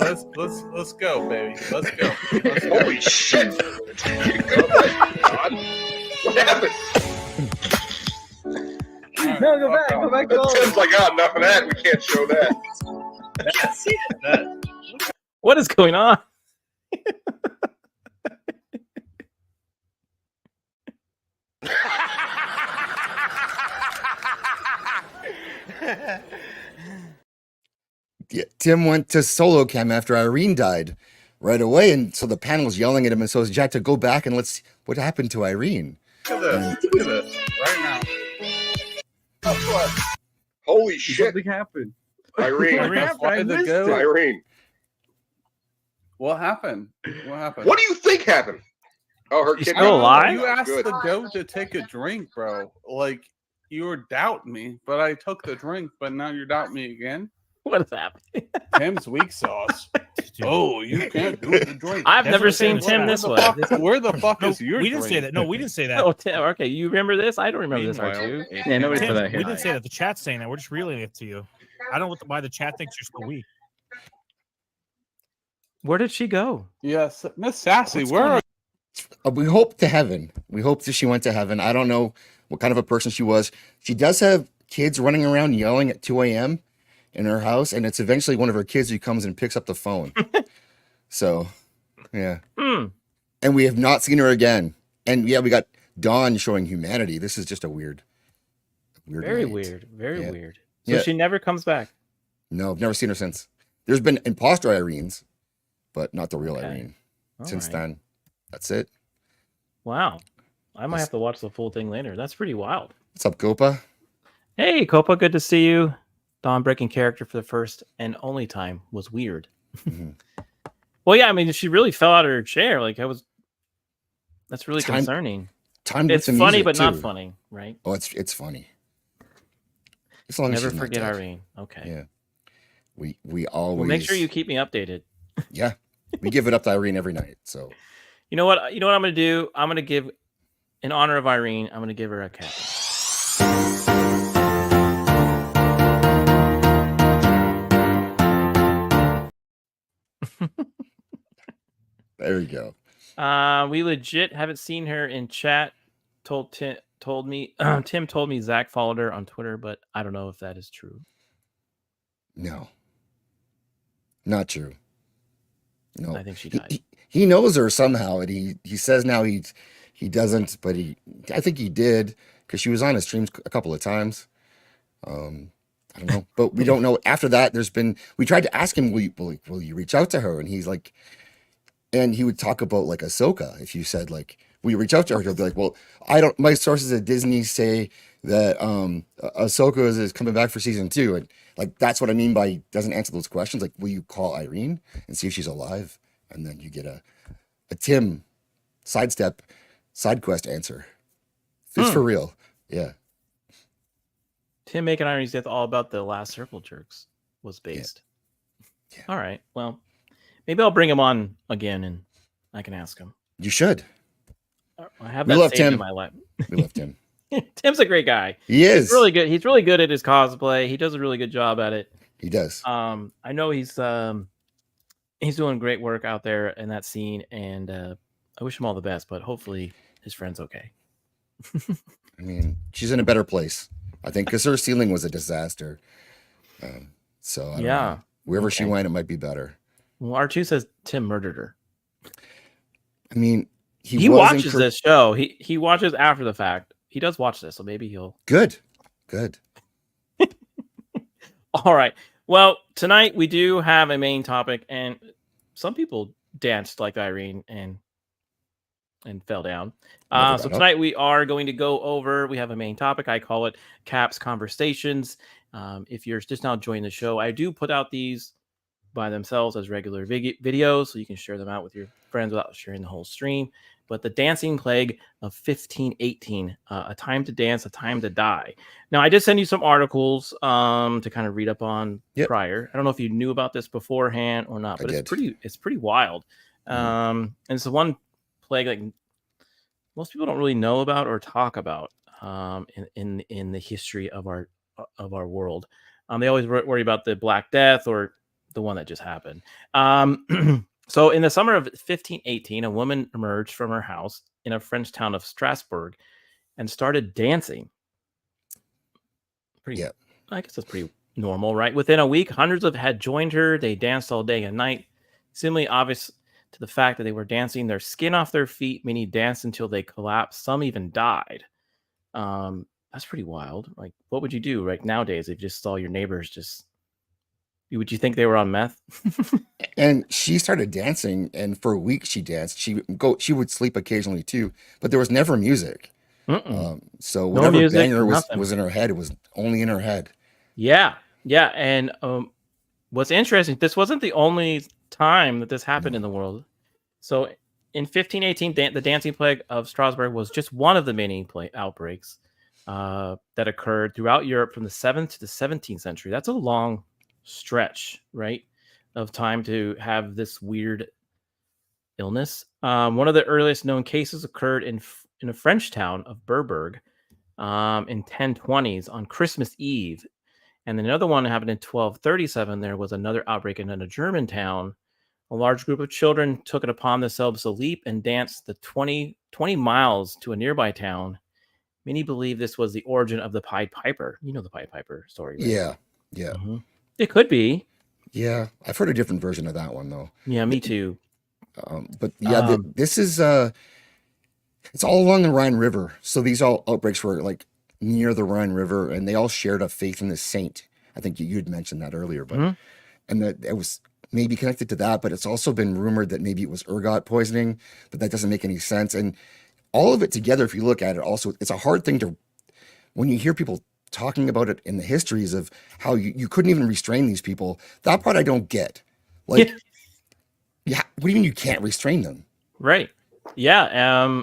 S7: Let's go, baby. Let's go. Let's go.
S6: Holy shit! God. What happened?
S5: No, go back. Go back to all.
S6: Tim's like, oh, enough of that. We can't show that.
S4: That's it.
S2: What is going on?
S3: Yeah, Tim went to solo cam after Irene died right away, and so the panel was yelling at him, and so Jack to go back and let's see what happened to Irene.
S7: Look at this. Look at this. Right now.
S6: Holy shit.
S5: Something happened.
S6: Irene.
S5: What happened? I
S7: Why the
S5: missed
S7: goat?
S5: it.
S6: Irene.
S7: What happened? What happened?
S6: What do you think happened? Oh, her
S2: She's
S6: kid.
S2: still alive?
S7: You asked
S6: Good.
S7: the goat to take a drink, bro. Like, you were doubting me, but I took the drink, but now you're doubting me again?
S2: What is happening?
S7: Tim's weak sauce. Oh, you can't do the drink.
S2: I've
S4: That's
S2: never
S4: what I'm
S2: seen
S4: saying.
S2: Tim this way.
S7: Where the fuck
S4: No,
S7: is your
S4: we didn't say
S7: drink?
S4: that. No, we didn't say that.
S2: Oh, Tim, okay. You remember this? I don't remember this,
S5: Meanwhile,
S2: R2.
S5: Yeah, nobody
S4: Tim,
S5: put that
S4: we
S5: here.
S4: didn't say that. The chat's saying that. We're just relaying it to you. I don't know why the chat thinks you're so weak.
S2: Where did she go?
S7: Yes, Miss Sassy,
S4: What's
S7: where
S4: going
S7: are
S3: We hope to heaven. We hope that she went to heaven. I don't know what kind of a person she was. She does have kids running around yelling at 2 a.m. in her house, and it's eventually one of her kids who comes and picks up the phone. So, yeah.
S2: Hmm.
S3: And we have not seen her again. And yeah, we got Dawn showing humanity. This is just a weird
S2: Very
S3: night.
S2: weird. Very
S3: Yeah.
S2: weird. So
S3: Yeah.
S2: she never comes back.
S3: No, I've never seen her since. There's been imposter Irenes, but not the real
S2: Okay.
S3: Irene.
S2: All
S3: Since
S2: right.
S3: then, that's it.
S2: Wow. I might
S3: Yes.
S2: have to watch the full thing later. That's pretty wild.
S3: What's up, Gopa?
S2: Hey, Copa, good to see you. Dawn breaking character for the first and only time was weird.
S3: Mhm.
S2: Well, yeah, I mean, she really fell out of her chair. Like, that's really
S3: Time-
S2: concerning.
S3: Time
S2: It's
S3: with the
S2: funny,
S3: music,
S2: but not
S3: too.
S2: funny, right?
S3: Oh, it's funny. As long as
S2: Never
S3: she's not
S2: forget
S3: dead.
S2: Irene. Okay.
S3: Yeah. We always
S2: Well, make sure you keep me updated.
S3: Yeah. We give it up to Irene every night. So
S2: You know what? You know what I'm going to do? I'm going to give, in honor of Irene, I'm going to give her a cat.
S3: there we go.
S2: We legit haven't seen her in chat. Tim told me Zaxx followed her on Twitter, but I don't know if that is true.
S3: No. Not true. No.
S2: I think she died.
S3: He knows her somehow, and he says now he doesn't, but I think he did because she was on his streams a couple of times. I don't know, but we don't know. After that, we tried to ask him, will you reach out to her? And he's like, and he would talk about like Ahsoka. If you said like, will you reach out to her? He'll be like, well, I don't. My sources at Disney say that Ahsoka is coming back for season 2, and like that's what I mean by he doesn't answer those questions. Like, will you call Irene and see if she's alive? And then you get a Tim side quest answer. It's for real. Yeah.
S2: Tim making Irene's death all about the last circle jerks was based.
S3: Yeah.
S2: All right. Well, maybe I'll bring him on again and I can ask him.
S3: You should.
S2: I have
S3: We
S2: that
S3: love
S2: saved in
S3: Tim.
S2: my life.
S3: We love Tim.
S2: Tim's a great guy.
S3: He is.
S2: He's really good. He's really good at his cosplay. He does a really good job at it.
S3: He does.
S2: I know he's doing great work out there in that scene, and I wish him all the best. But hopefully, his friend's okay.
S3: I mean, she's in a better place, I think, because her ceiling was a disaster. So I don't know. Wherever she
S2: Okay.
S3: went, it might be better.
S2: Well, R2 says Tim murdered her.
S3: I mean,
S2: He watches this show. He watches after the fact. He does watch this, so maybe he'll.
S3: Good.
S2: All right. Well, tonight we do have a main topic, and some people danced like Irene and fell down.
S3: Never
S2: So
S3: got up.
S2: tonight we are going to go over. We have a main topic. I call it Caps Conversations. If you're just now joining the show, I do put out these by themselves as regular videos, so you can share them out with your friends without sharing the whole stream. But the dancing plague of 1518, a time to dance, a time to die. Now, I did send you some articles to kind of read up on prior. I don't know if you knew about this beforehand or not, but it's pretty wild. And it's the one plague like most people don't really know about or talk about in the history of our world. They always worry about the Black Death or the one that just happened. So in the summer of 1518, a woman emerged from her house in a French town of Strasbourg and started dancing. I guess that's pretty normal, right? Within a week, hundreds had joined her. They danced all day and night. Seemingly obvious to the fact that they were dancing their skin off their feet. Many danced until they collapsed. Some even died. That's pretty wild. Like, what would you do like nowadays if you just saw your neighbors just? Would you think they were on meth?
S3: And she started dancing, and for a week she danced. She would sleep occasionally too, but there was never music. So
S2: No
S3: whatever
S2: music,
S3: banger
S2: nothing.
S3: was in her head, it was only in her head.
S2: Yeah, yeah. And what's interesting, this wasn't the only time that this happened in the world. So in 1518, the dancing plague of Strasbourg was just one of the many outbreaks that occurred throughout Europe from the 7th to the 17th century. That's a long stretch, right, of time to have this weird illness. One of the earliest known cases occurred in a French town of Berberg in 1020s on Christmas Eve. And another one happened in 1237. There was another outbreak in a German town. A large group of children took it upon themselves to leap and dance the 20 miles to a nearby town. Many believe this was the origin of the Pied Piper. You know the Pied Piper story, right?
S3: Yeah, yeah,
S2: It could be.
S3: yeah. I've heard a different version of that one though.
S2: Yeah, me too.
S3: But yeah, this is it's all along the Rhine River. So these all outbreaks were like near the Rhine River, and they all shared a faith in the saint. I think you had mentioned that earlier, but and that it was maybe connected to that, but it's also been rumored that maybe it was ergot poisoning, but that doesn't make any sense. And all of it together, if you look at it, also it's a hard thing to when you hear people talking about it in the histories of how you couldn't even restrain these people. That part I don't get. Like, yeah, what do you mean you can't restrain them?
S2: Right. Yeah.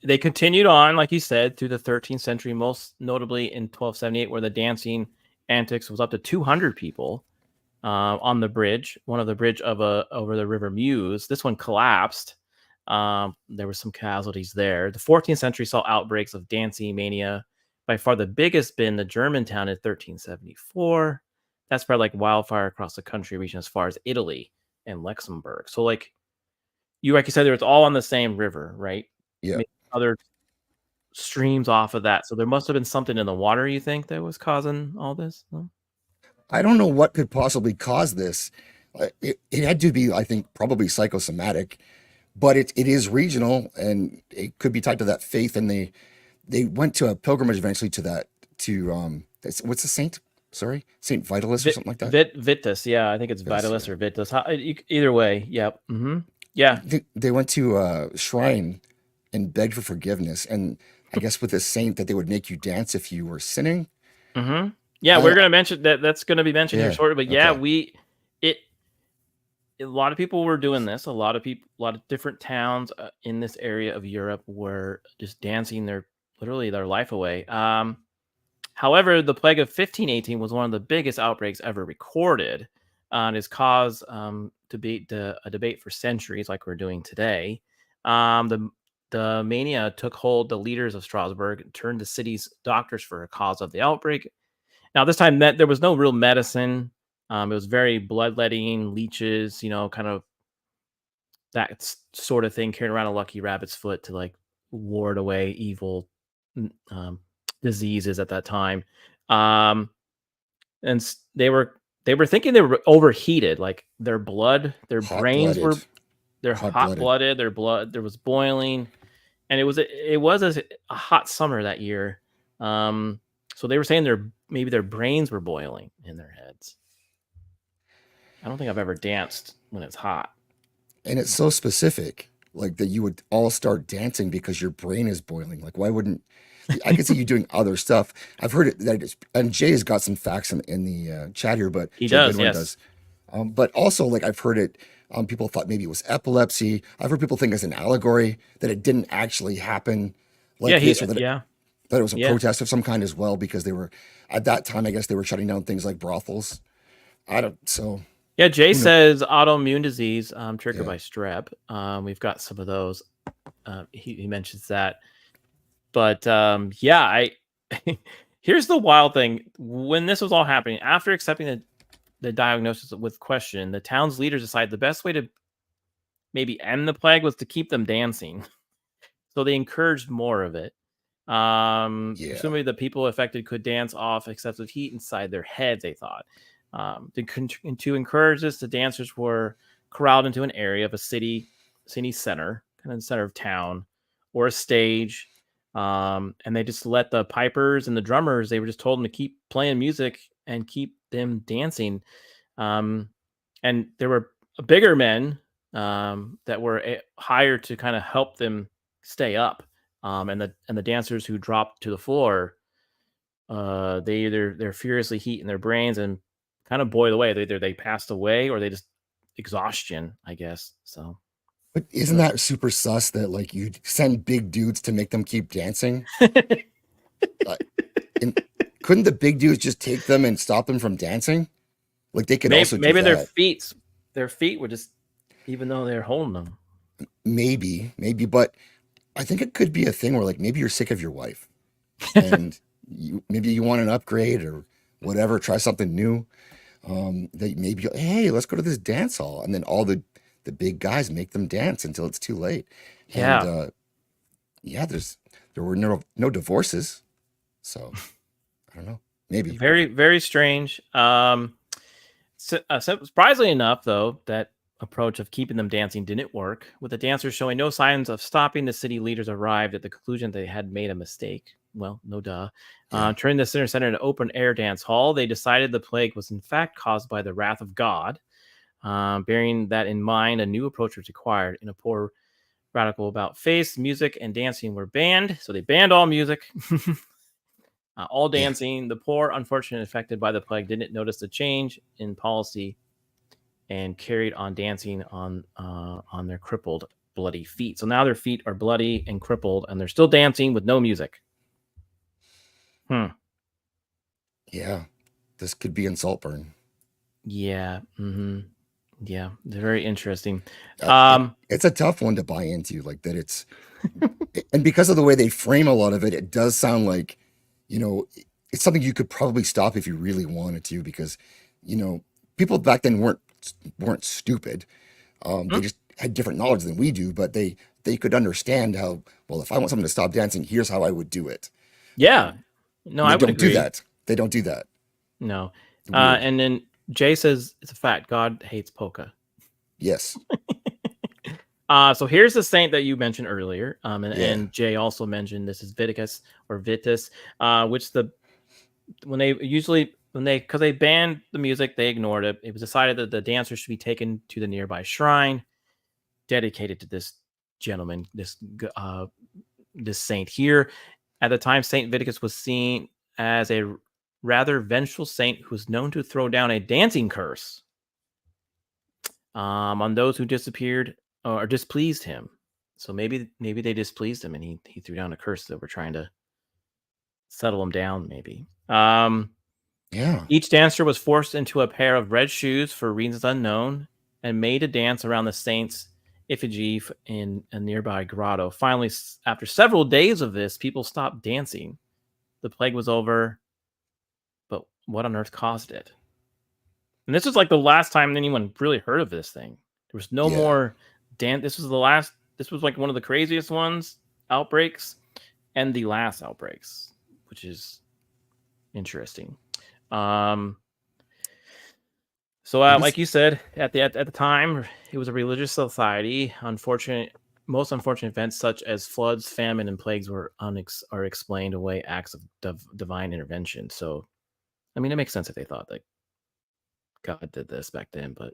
S2: They continued on, like you said, through the 13th century, most notably in 1278, where the dancing antics was up to 200 people on the bridge, one of the bridge over the River Meuse. This one collapsed. There were some casualties there. The 14th century saw outbreaks of dancing mania. By far the biggest been the Germantown in 1374. That spread like wildfire across the country, reaching as far as Italy and Luxembourg. So like you said, it's all on the same river, right?
S3: Yeah.
S2: Maybe other streams off of that. So there must have been something in the water, you think, that was causing all this? No?
S3: I don't know what could possibly cause this. It had to be, I think, probably psychosomatic, but it is regional, and it could be tied to that faith. And they went to a pilgrimage eventually what's the saint? Sorry, Saint Vitalis or something like that.
S2: Vitus, yeah, I think it's Vitalis or Vitus. Either way, yep. Yeah.
S3: They went to a shrine and begged for forgiveness, and I guess with this saint that they would make you dance if you were sinning.
S2: Yeah, we're gonna mention that. That's gonna be mentioned here shortly. But yeah, a lot of people were doing this. A lot of different towns in this area of Europe were just dancing literally their life away. However, the plague of 1518 was one of the biggest outbreaks ever recorded, and has caused a debate for centuries, like we're doing today. The mania took hold. The leaders of Strasbourg turned the city's doctors for a cause of the outbreak. Now, this time there was no real medicine. It was very bloodletting, leeches, kind of that sort of thing, carrying around a lucky rabbit's foot to like ward away evil diseases at that time. And they were thinking they were overheated, like their brains were hot-blooded, their blood there was boiling, and it was a hot summer that year. So they were saying maybe their brains were boiling in their heads. I don't think I've ever danced when it's hot.
S3: And it's so specific, like that you would all start dancing because your brain is boiling. Like, why wouldn't I could see you doing other stuff? I've heard it and Jay's got some facts in the chat here, but
S2: he
S3: Jay
S2: does,
S3: Goodwin
S2: yes.
S3: But also, like, I've heard it. People thought maybe it was epilepsy. I've heard people think it's an allegory, that it didn't actually happen. Like this, or that it was a protest of some kind as well, because they were at that time, I guess they were shutting down things like brothels.
S2: Yeah, Jay says autoimmune disease triggered by strep. We've got some of those. He mentions that. But here's the wild thing. When this was all happening, after accepting the diagnosis with question, the town's leaders decided the best way to maybe end the plague was to keep them dancing. So they encouraged more of it. Presumably the people affected could dance off excessive heat inside their heads, they thought. To encourage this, the dancers were corralled into an area of a city center, kind of the center of town, or a stage. And they just let the pipers and the drummers, they were just told them to keep playing music and keep them dancing. And there were bigger men that were hired to kind of help them stay up. And the dancers who dropped to the floor, they're furiously heating their brains and kind of boiled away. Either they passed away or they just exhaustion, I guess. So,
S3: But isn't that super sus that like you send big dudes to make them keep dancing? And couldn't the big dudes just take them and stop them from dancing? Like they could also do
S2: maybe
S3: that.
S2: their feet were just, even though they're holding them.
S3: Maybe, but I think it could be a thing where like maybe you're sick of your wife and maybe you want an upgrade or whatever, try something new. That maybe, hey, let's go to this dance hall, and then all the big guys make them dance until it's too late.
S2: Yeah.
S3: And there were no divorces, so I don't know. Maybe
S2: Very, very strange. Surprisingly enough, though, that approach of keeping them dancing didn't work. With the dancers showing no signs of stopping, the city leaders arrived at the conclusion they had made a mistake. Well, no duh.
S3: Yeah.
S2: Turning the center into an open-air dance hall, they decided the plague was in fact caused by the wrath of God. Bearing that in mind, a new approach was required. In a poor radical about face, music and dancing were banned. So they banned all music. All dancing. Yeah. The poor, unfortunately affected by the plague, didn't notice the change in policy and carried on dancing on their crippled, bloody feet. So now their feet are bloody and crippled, and they're still dancing with no music.
S3: Yeah, this could be in Saltburn.
S2: Yeah. Mm-hmm. Yeah, they're very interesting.
S3: It's a tough one to buy into, like that. It's and because of the way they frame a lot of it, it does sound like, it's something you could probably stop if you really wanted to, because people back then weren't stupid. They just had different knowledge than we do, but they could understand how, well, if I want someone to stop dancing, here's how I would do it.
S2: Yeah. No, I would agree.
S3: Do that. They don't do that.
S2: No. And then Jay says it's a fact. God hates polka.
S3: Yes.
S2: So here's the saint that you mentioned earlier. And Jay also mentioned this is Viticus or Vitus, which because they banned the music, they ignored it. It was decided that the dancers should be taken to the nearby shrine dedicated to this gentleman, this saint here. At the time, Saint Viticus was seen as a rather vengeful saint who was known to throw down a dancing curse on those who disappeared or displeased him. So maybe they displeased him and he threw down a curse that were trying to settle him down, maybe.
S3: Yeah.
S2: Each dancer was forced into a pair of red shoes for reasons unknown and made to dance around the saint's effigy in a nearby grotto. Finally, after several days of this, people stopped dancing. The plague was over, but what on earth caused it? And this was like the last time anyone really heard of this thing. There was no more dance. This was like one of the craziest outbreaks and the last outbreaks, which is interesting. So like you said, at the time, it was a religious society. Most unfortunate events such as floods, famine, and plagues are explained away acts of divine intervention. So, I mean, it makes sense if they thought that God did this back then, but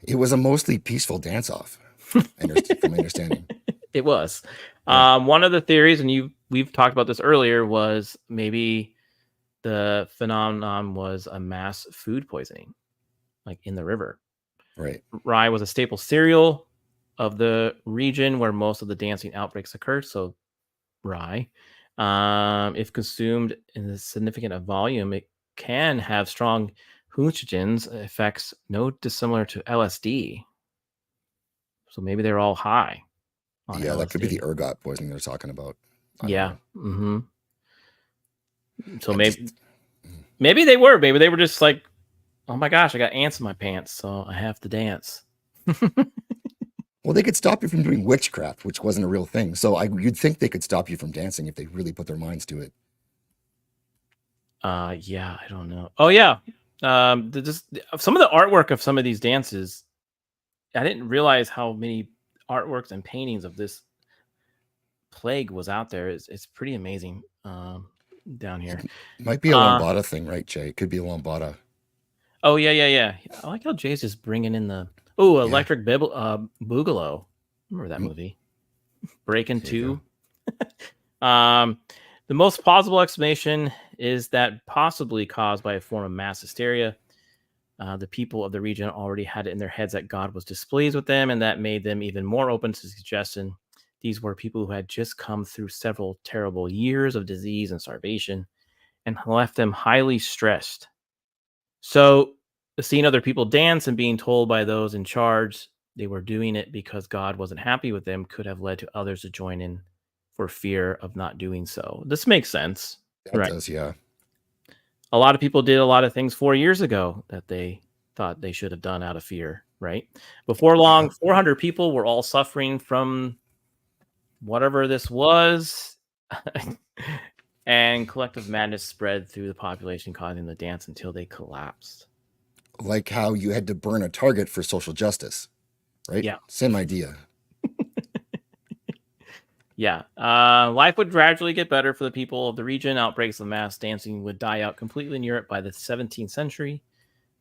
S3: it was a mostly peaceful dance-off, from my understanding.
S2: It was. One of the theories, and we've talked about this earlier, was maybe the phenomenon was a mass food poisoning, like in the river.
S3: Right.
S2: Rye was a staple cereal of the region where most of the dancing outbreaks occurred. So rye, if consumed in a significant volume, it can have strong hallucinogens effects no dissimilar to LSD. So maybe they're all high.
S3: Yeah,
S2: LSD.
S3: That could be the ergot poisoning they're talking about.
S2: Yeah. Mm-hmm. So maybe they were. Maybe they were just like, oh my gosh, I got ants in my pants, so I have to dance.
S3: Well, they could stop you from doing witchcraft, which wasn't a real thing. So you'd think they could stop you from dancing if they really put their minds to it.
S2: Yeah, I don't know. Oh yeah, some of the artwork of some of these dances, I didn't realize how many artworks and paintings of this plague was out there. It's pretty amazing down here.
S3: Might be a lambada thing, right, Jay? It could be a lambada.
S2: Oh yeah. I like how Jay's just bringing in the Electric Boogaloo. Remember that movie? Breaking 2. The most plausible explanation is that possibly caused by a form of mass hysteria. The people of the region already had it in their heads that God was displeased with them, and that made them even more open to suggestion. These were people who had just come through several terrible years of disease and starvation and left them highly stressed. So, seeing other people dance and being told by those in charge they were doing it because God wasn't happy with them could have led to others to join in for fear of not doing so. This makes sense.
S3: That does, yeah.
S2: A lot of people did a lot of things 4 years ago that they thought they should have done out of fear, right? Before long, 400 people were all suffering from whatever this was, and collective madness spread through the population, causing the dance until they collapsed.
S3: Like how you had to burn a target for social justice, right?
S2: Yeah.
S3: Same idea.
S2: Yeah. Life would gradually get better for the people of the region. Outbreaks of mass dancing would die out completely in Europe by the 17th century.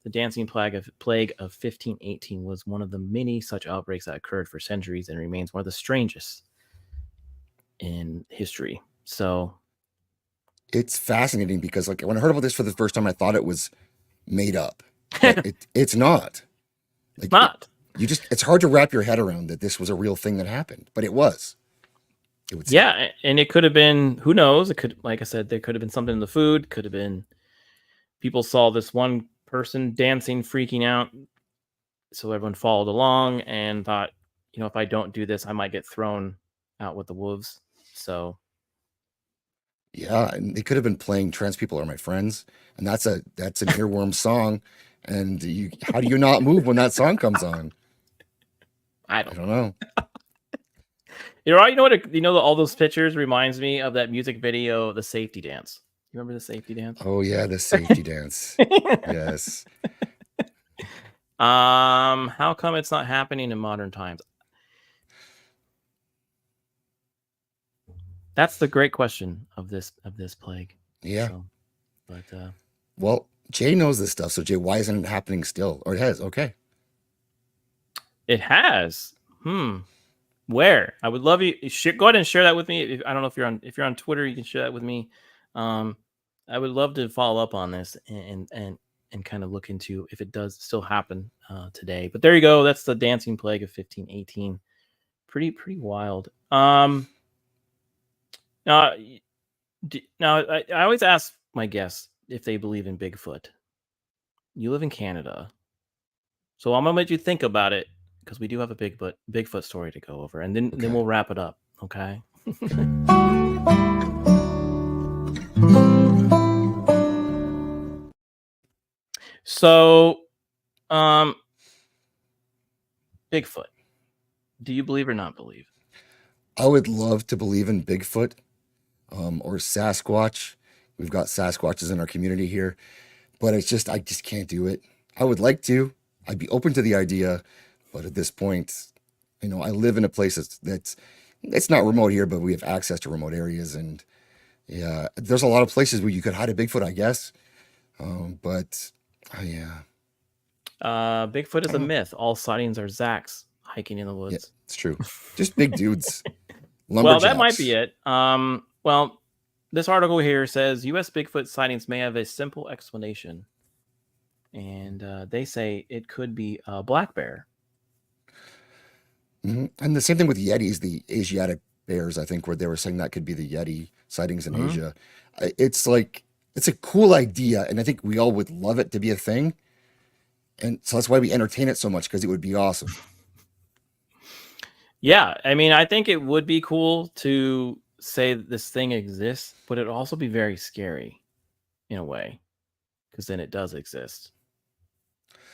S2: The dancing plague of 1518 was one of the many such outbreaks that occurred for centuries and remains one of the strangest in history. So
S3: it's fascinating because, like, when I heard about this for the first time, I thought it was made up. It's not. Like,
S2: it's not.
S3: It's hard to wrap your head around that this was a real thing that happened, but it was.
S2: Yeah, and it could have been, who knows? It could, like I said, there could have been something in the food. Could have been people saw this one person dancing, freaking out, so everyone followed along and thought, if I don't do this, I might get thrown out with the wolves. So
S3: yeah, and they could have been playing "Trans People Are My Friends," and that's an earworm song. And how do you not move when that song comes on?
S2: I don't
S3: know.
S2: You know what? All those pictures reminds me of that music video, the safety dance. You remember the safety dance?
S3: Oh yeah, the safety dance. Yes.
S2: How come it's not happening in modern times? That's the great question of this plague.
S3: Yeah.
S2: So, but
S3: well, Jay knows this stuff. So Jay, why isn't it happening still? Or it has? Okay.
S2: It has. Where? I would love you. Go ahead and share that with me. I don't know if you're on Twitter, you can share that with me. I would love to follow up on this and kind of look into if it does still happen today. But there you go. That's the dancing plague of 1518. Pretty wild. Now I always ask my guests if they believe in Bigfoot. You live in Canada, so I'm gonna let you think about it, because we do have a Bigfoot story to go over, and then we'll wrap it up. Okay. So, Bigfoot. Do you believe or not believe?
S3: I would love to believe in Bigfoot, or Sasquatch. We've got Sasquatches in our community here, but I just can't do it. I would like to. I'd be open to the idea, but at this point, I live in a place that's it's not remote here, but we have access to remote areas, and yeah, there's a lot of places where you could hide a Bigfoot, I guess. But yeah.
S2: Bigfoot is a myth. All sightings are Zaxx hiking in the woods.
S3: Yeah, it's true. Just big dudes.
S2: Well, that might be it. Well, this article here says U.S. Bigfoot sightings may have a simple explanation, and they say it could be a black bear.
S3: Mm-hmm. And the same thing with Yetis, the Asiatic bears, I think, where they were saying that could be the Yeti sightings in Asia. It's a cool idea, and I think we all would love it to be a thing. And so that's why we entertain it so much, because it would be awesome.
S2: Yeah, I mean, I think it would be cool to say this thing exists, but it'd also be very scary in a way, because then it does exist.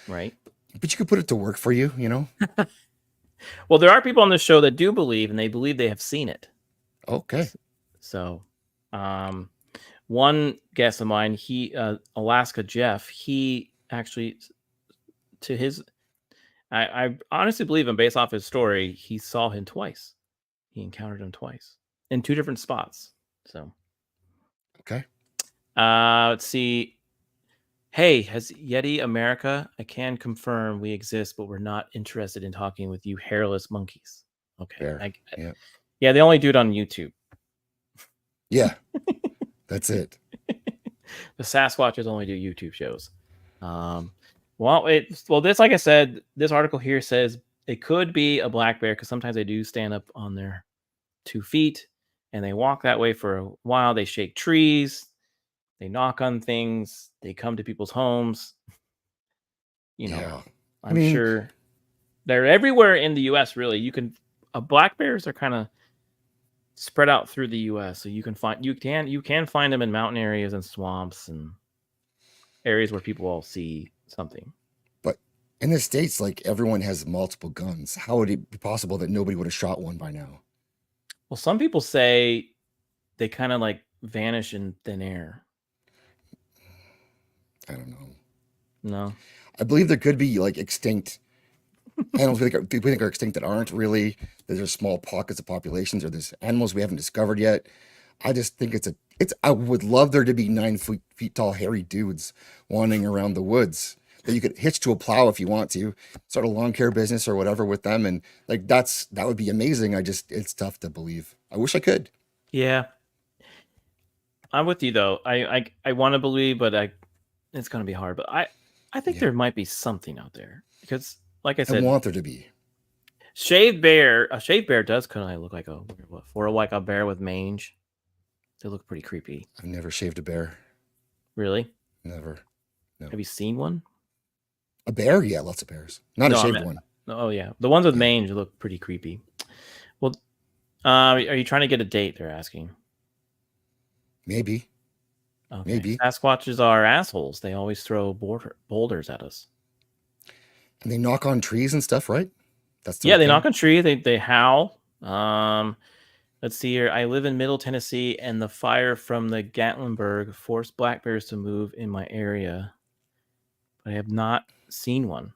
S2: Right?
S3: But you could put it to work for you,
S2: Well, there are people on this show that do believe, and they believe they have seen it.
S3: Okay.
S2: So, one guest of mine, Alaska Jeff, he actually, I honestly believe him based off his story, he saw him twice. He encountered him twice. in 2 different spots. So,
S3: Okay.
S2: let's see. Hey, has Yeti America? I can confirm we exist, but we're not interested in talking with you hairless monkeys. Okay.
S3: Fair. Yeah.
S2: Yeah, they only do it on YouTube.
S3: Yeah. That's it.
S2: The Sasquatches only do YouTube shows. Well, this, like I said, this article here says it could be a black bear because sometimes they do stand up on their 2 feet and they walk that way for a while. They shake trees, they knock on things, they come to people's homes. You know,
S3: Yeah.
S2: I'm sure they're everywhere in the U.S. Really, black bears are kind of spread out through the U.S. So you can find them in mountain areas and swamps and areas where people all see something.
S3: But in the States, like everyone has multiple guns. How would it be possible that nobody would have shot one by now?
S2: Well, some people say they kind of like vanish in thin air.
S3: I don't know.
S2: No.
S3: I believe there could be like extinct animals we think are extinct that aren't really. There's small pockets of populations, or there's animals we haven't discovered yet. I just think I would love there to be 9 feet tall hairy dudes wandering around the woods that you could hitch to a plow if you want to, start a lawn care business or whatever with them, and like that would be amazing. It's tough to believe. I wish I could.
S2: Yeah. I'm with you though. I want to believe, but it's going to be hard. But I think there might be something out there because, like I said,
S3: I want there to be.
S2: A shaved bear does kind of look like a bear with mange. They look pretty creepy.
S3: I've never shaved a bear.
S2: Really?
S3: Never. No.
S2: Have you seen one?
S3: A bear? Yeah, lots of bears. Not a shaved one.
S2: Oh yeah, the ones with mange look pretty creepy. Well, are you trying to get a date? They're asking.
S3: Maybe.
S2: Okay.
S3: Maybe.
S2: Sasquatches are assholes. They always throw boulders at us.
S3: And they knock on trees and stuff, right?
S2: They knock on trees. They howl. Let's see here. I live in Middle Tennessee, and the fire from the Gatlinburg forced black bears to move in my area. But I have not seen one.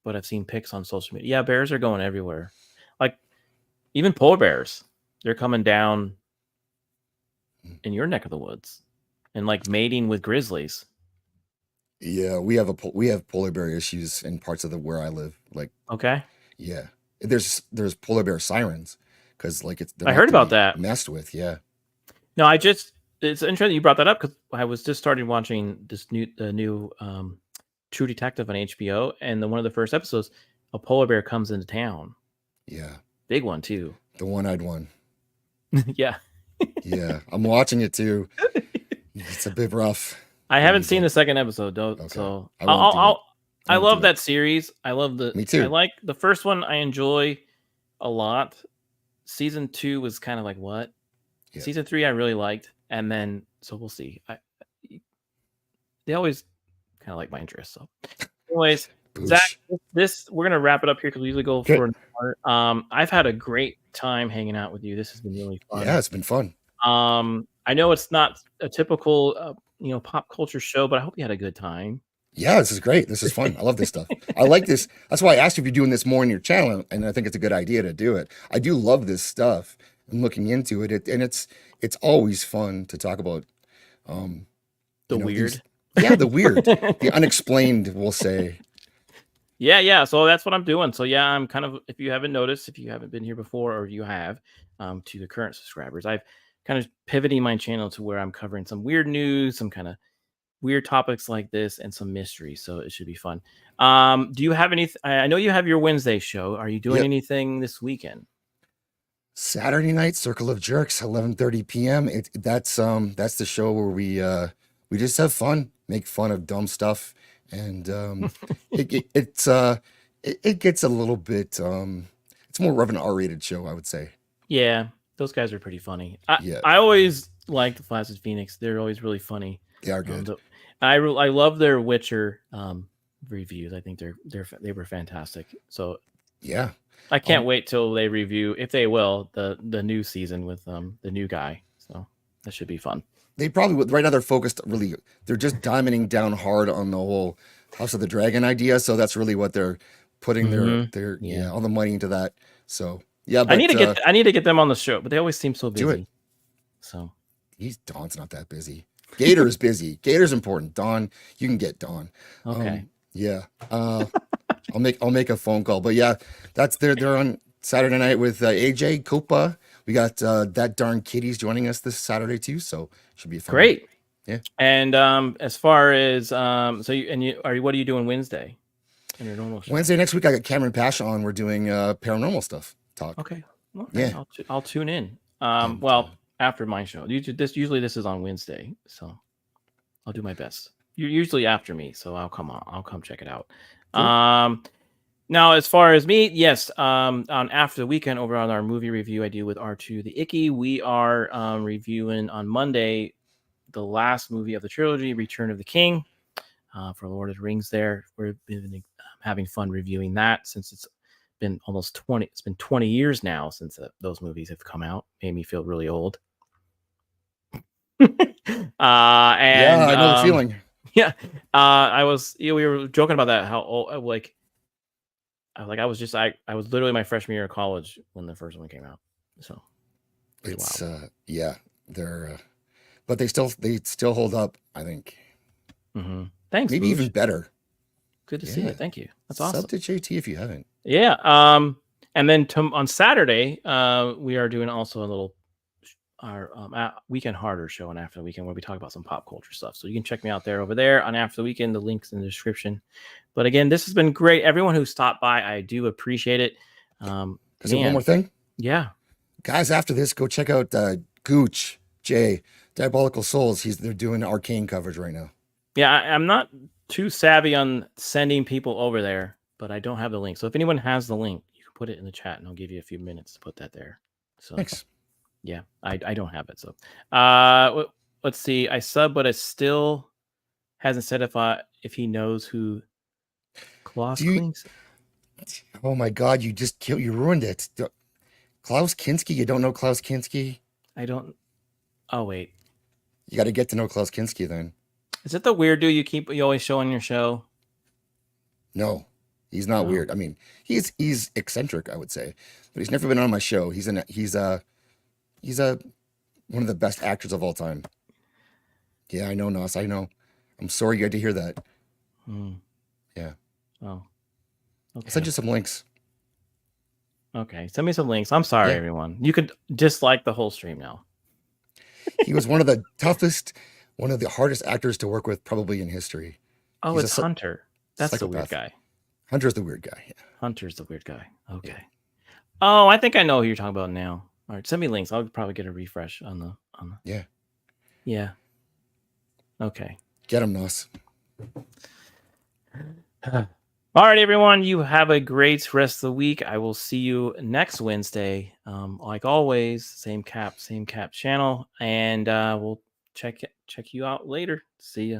S2: But I've seen pics on social media. Yeah, bears are going everywhere. Like even polar bears, they're coming down in your neck of the woods and like mating with grizzlies.
S3: Yeah, we have polar bear issues in parts of where I live. Like,
S2: okay,
S3: yeah, there's polar bear sirens because like
S2: I heard about that
S3: messed with. Yeah,
S2: no, it's interesting you brought that up because I was just starting watching the new True Detective on HBO, and one of the first episodes, a polar bear comes into town.
S3: Yeah,
S2: big one too.
S3: The one-eyed one.
S2: Yeah,
S3: yeah, I'm watching it too. It's a bit rough.
S2: I haven't seen the second episode though, okay. So I love that series. I love
S3: Me too.
S2: I like the first one. I enjoy a lot. Season 2 was kind of like what? Yeah. Season 3 I really liked, and then so we'll see. They always kind of like my interest. So, anyways, Zach, we're gonna wrap it up here because we usually go for an hour. I've had a great time hanging out with you. This has been really fun.
S3: Yeah, it's been fun.
S2: I know it's not a typical pop culture show, but I hope you had a good time.
S3: Yeah, this is great. This is fun. I love this stuff. I like this. That's why I asked you if you're doing this more on your channel, and I think it's a good idea to do it. I do love this stuff. I'm looking into it, and it's always fun to talk about
S2: the weird.
S3: The weird, the unexplained, we'll say.
S2: Yeah. So that's what I'm doing. So yeah, I'm kind of, if you haven't noticed, if you haven't been here before, or you have, to the current subscribers, I've kind of pivoting my channel to where I'm covering some weird news, some kind of weird topics like this, and some mystery. So it should be fun. Do you have anything? I know you have your Wednesday show. Are you doing anything this weekend?
S3: Saturday night, Circle of Jerks, 11:30 p.m. That's the show where we just have fun, make fun of dumb stuff, and it gets a little bit. It's more of an R-rated show, I would say.
S2: Yeah, those guys are pretty funny. I always like the Flaccid Phoenix. They're always really funny.
S3: They are good.
S2: I love their Witcher reviews. I think they were fantastic. So
S3: yeah,
S2: I can't wait till they review, if they will, the new season with the new guy. So that should be fun.
S3: They probably would. Right now they're focused really. They're just diamonding down hard on the whole House of the Dragon idea. So that's really what they're putting their all the money into that. So Yeah, but
S2: I need to get them on the show, but they always seem so
S3: Do it.
S2: busy. So
S3: Don's not that busy. Gator is busy. Gator's important. Don, you can get Don.
S2: okay.
S3: Yeah. I'll make a phone call. But yeah, they're on Saturday night with AJ Copa. We got that darn Kitty's joining us this Saturday too, so should be fun.
S2: Great.
S3: Yeah.
S2: And as far as what are you doing Wednesday? In your normal show?
S3: Wednesday next week, I got Cameron Pasha on. We're doing paranormal stuff talk.
S2: Okay.
S3: Yeah.
S2: I'll tune in. Well, after my show. Usually this is on Wednesday, so I'll do my best. You're usually after me, so I'll come check it out. Cool. Now, as far as me, yes, on After the Weekend over on our movie review I do with R2 the Icky, we are reviewing on Monday the last movie of the trilogy, Return of the King, for Lord of the Rings. There, we've been having fun reviewing that since it's been almost 20. It's been 20 years now since those movies have come out. Made me feel really old.
S3: Yeah, I know the feeling.
S2: Yeah, we were joking about that. How old, I was literally my freshman year of college when the first one came out. So
S3: it's yeah, they're but they still hold up, I think.
S2: Mm-hmm. Thanks.
S3: Maybe
S2: Boosh.
S3: even better.
S2: Good to see you. Thank you. That's awesome.
S3: Sub to JT if you haven't.
S2: Yeah. And then on Saturday, we are doing also a little Weekend Harder show on After the Weekend where we talk about some pop culture stuff. So you can check me out over there on After the Weekend. The link's in the description. But again, this has been great. Everyone who stopped by, I do appreciate it.
S3: Is there one more thing?
S2: Yeah.
S3: Guys, after this, go check out Gooch, Jay, Diabolical Souls. They're doing Arcane coverage right now.
S2: Yeah, I'm not too savvy on sending people over there, but I don't have the link. So if anyone has the link, you can put it in the chat and I'll give you a few minutes to put that there. So
S3: Thanks.
S2: Yeah, I don't have it. So let's see. I sub, but it still hasn't said if he knows who Klaus Kinski.
S3: Oh my God, you ruined it. Klaus Kinski, you don't know Klaus Kinski?
S2: I don't. Oh wait.
S3: You got to get to know Klaus Kinski then.
S2: Is it the weird dude you always show on your show?
S3: No, he's not weird. I mean, he's eccentric, I would say, but he's never been on my show. He's one of the best actors of all time. Yeah, I know, Nos. I know. I'm sorry you had to hear that. Yeah.
S2: Oh. Okay.
S3: I'll send you some links.
S2: Okay, send me some links. I'm sorry, everyone. You could dislike the whole stream now.
S3: He was one of the toughest, one of the hardest actors to work with probably in history.
S2: Oh, it's Hunter. That's the weird guy.
S3: Hunter's the weird guy. Yeah.
S2: Hunter's the weird guy. Okay. Yeah. Oh, I think I know who you're talking about now. All right, send me links. I'll probably get a refresh on the.
S3: Yeah.
S2: Yeah. Okay.
S3: Get him, Nos.
S2: All right, everyone. You have a great rest of the week. I will see you next Wednesday. Like always, same cap channel, and we'll check you out later. See ya.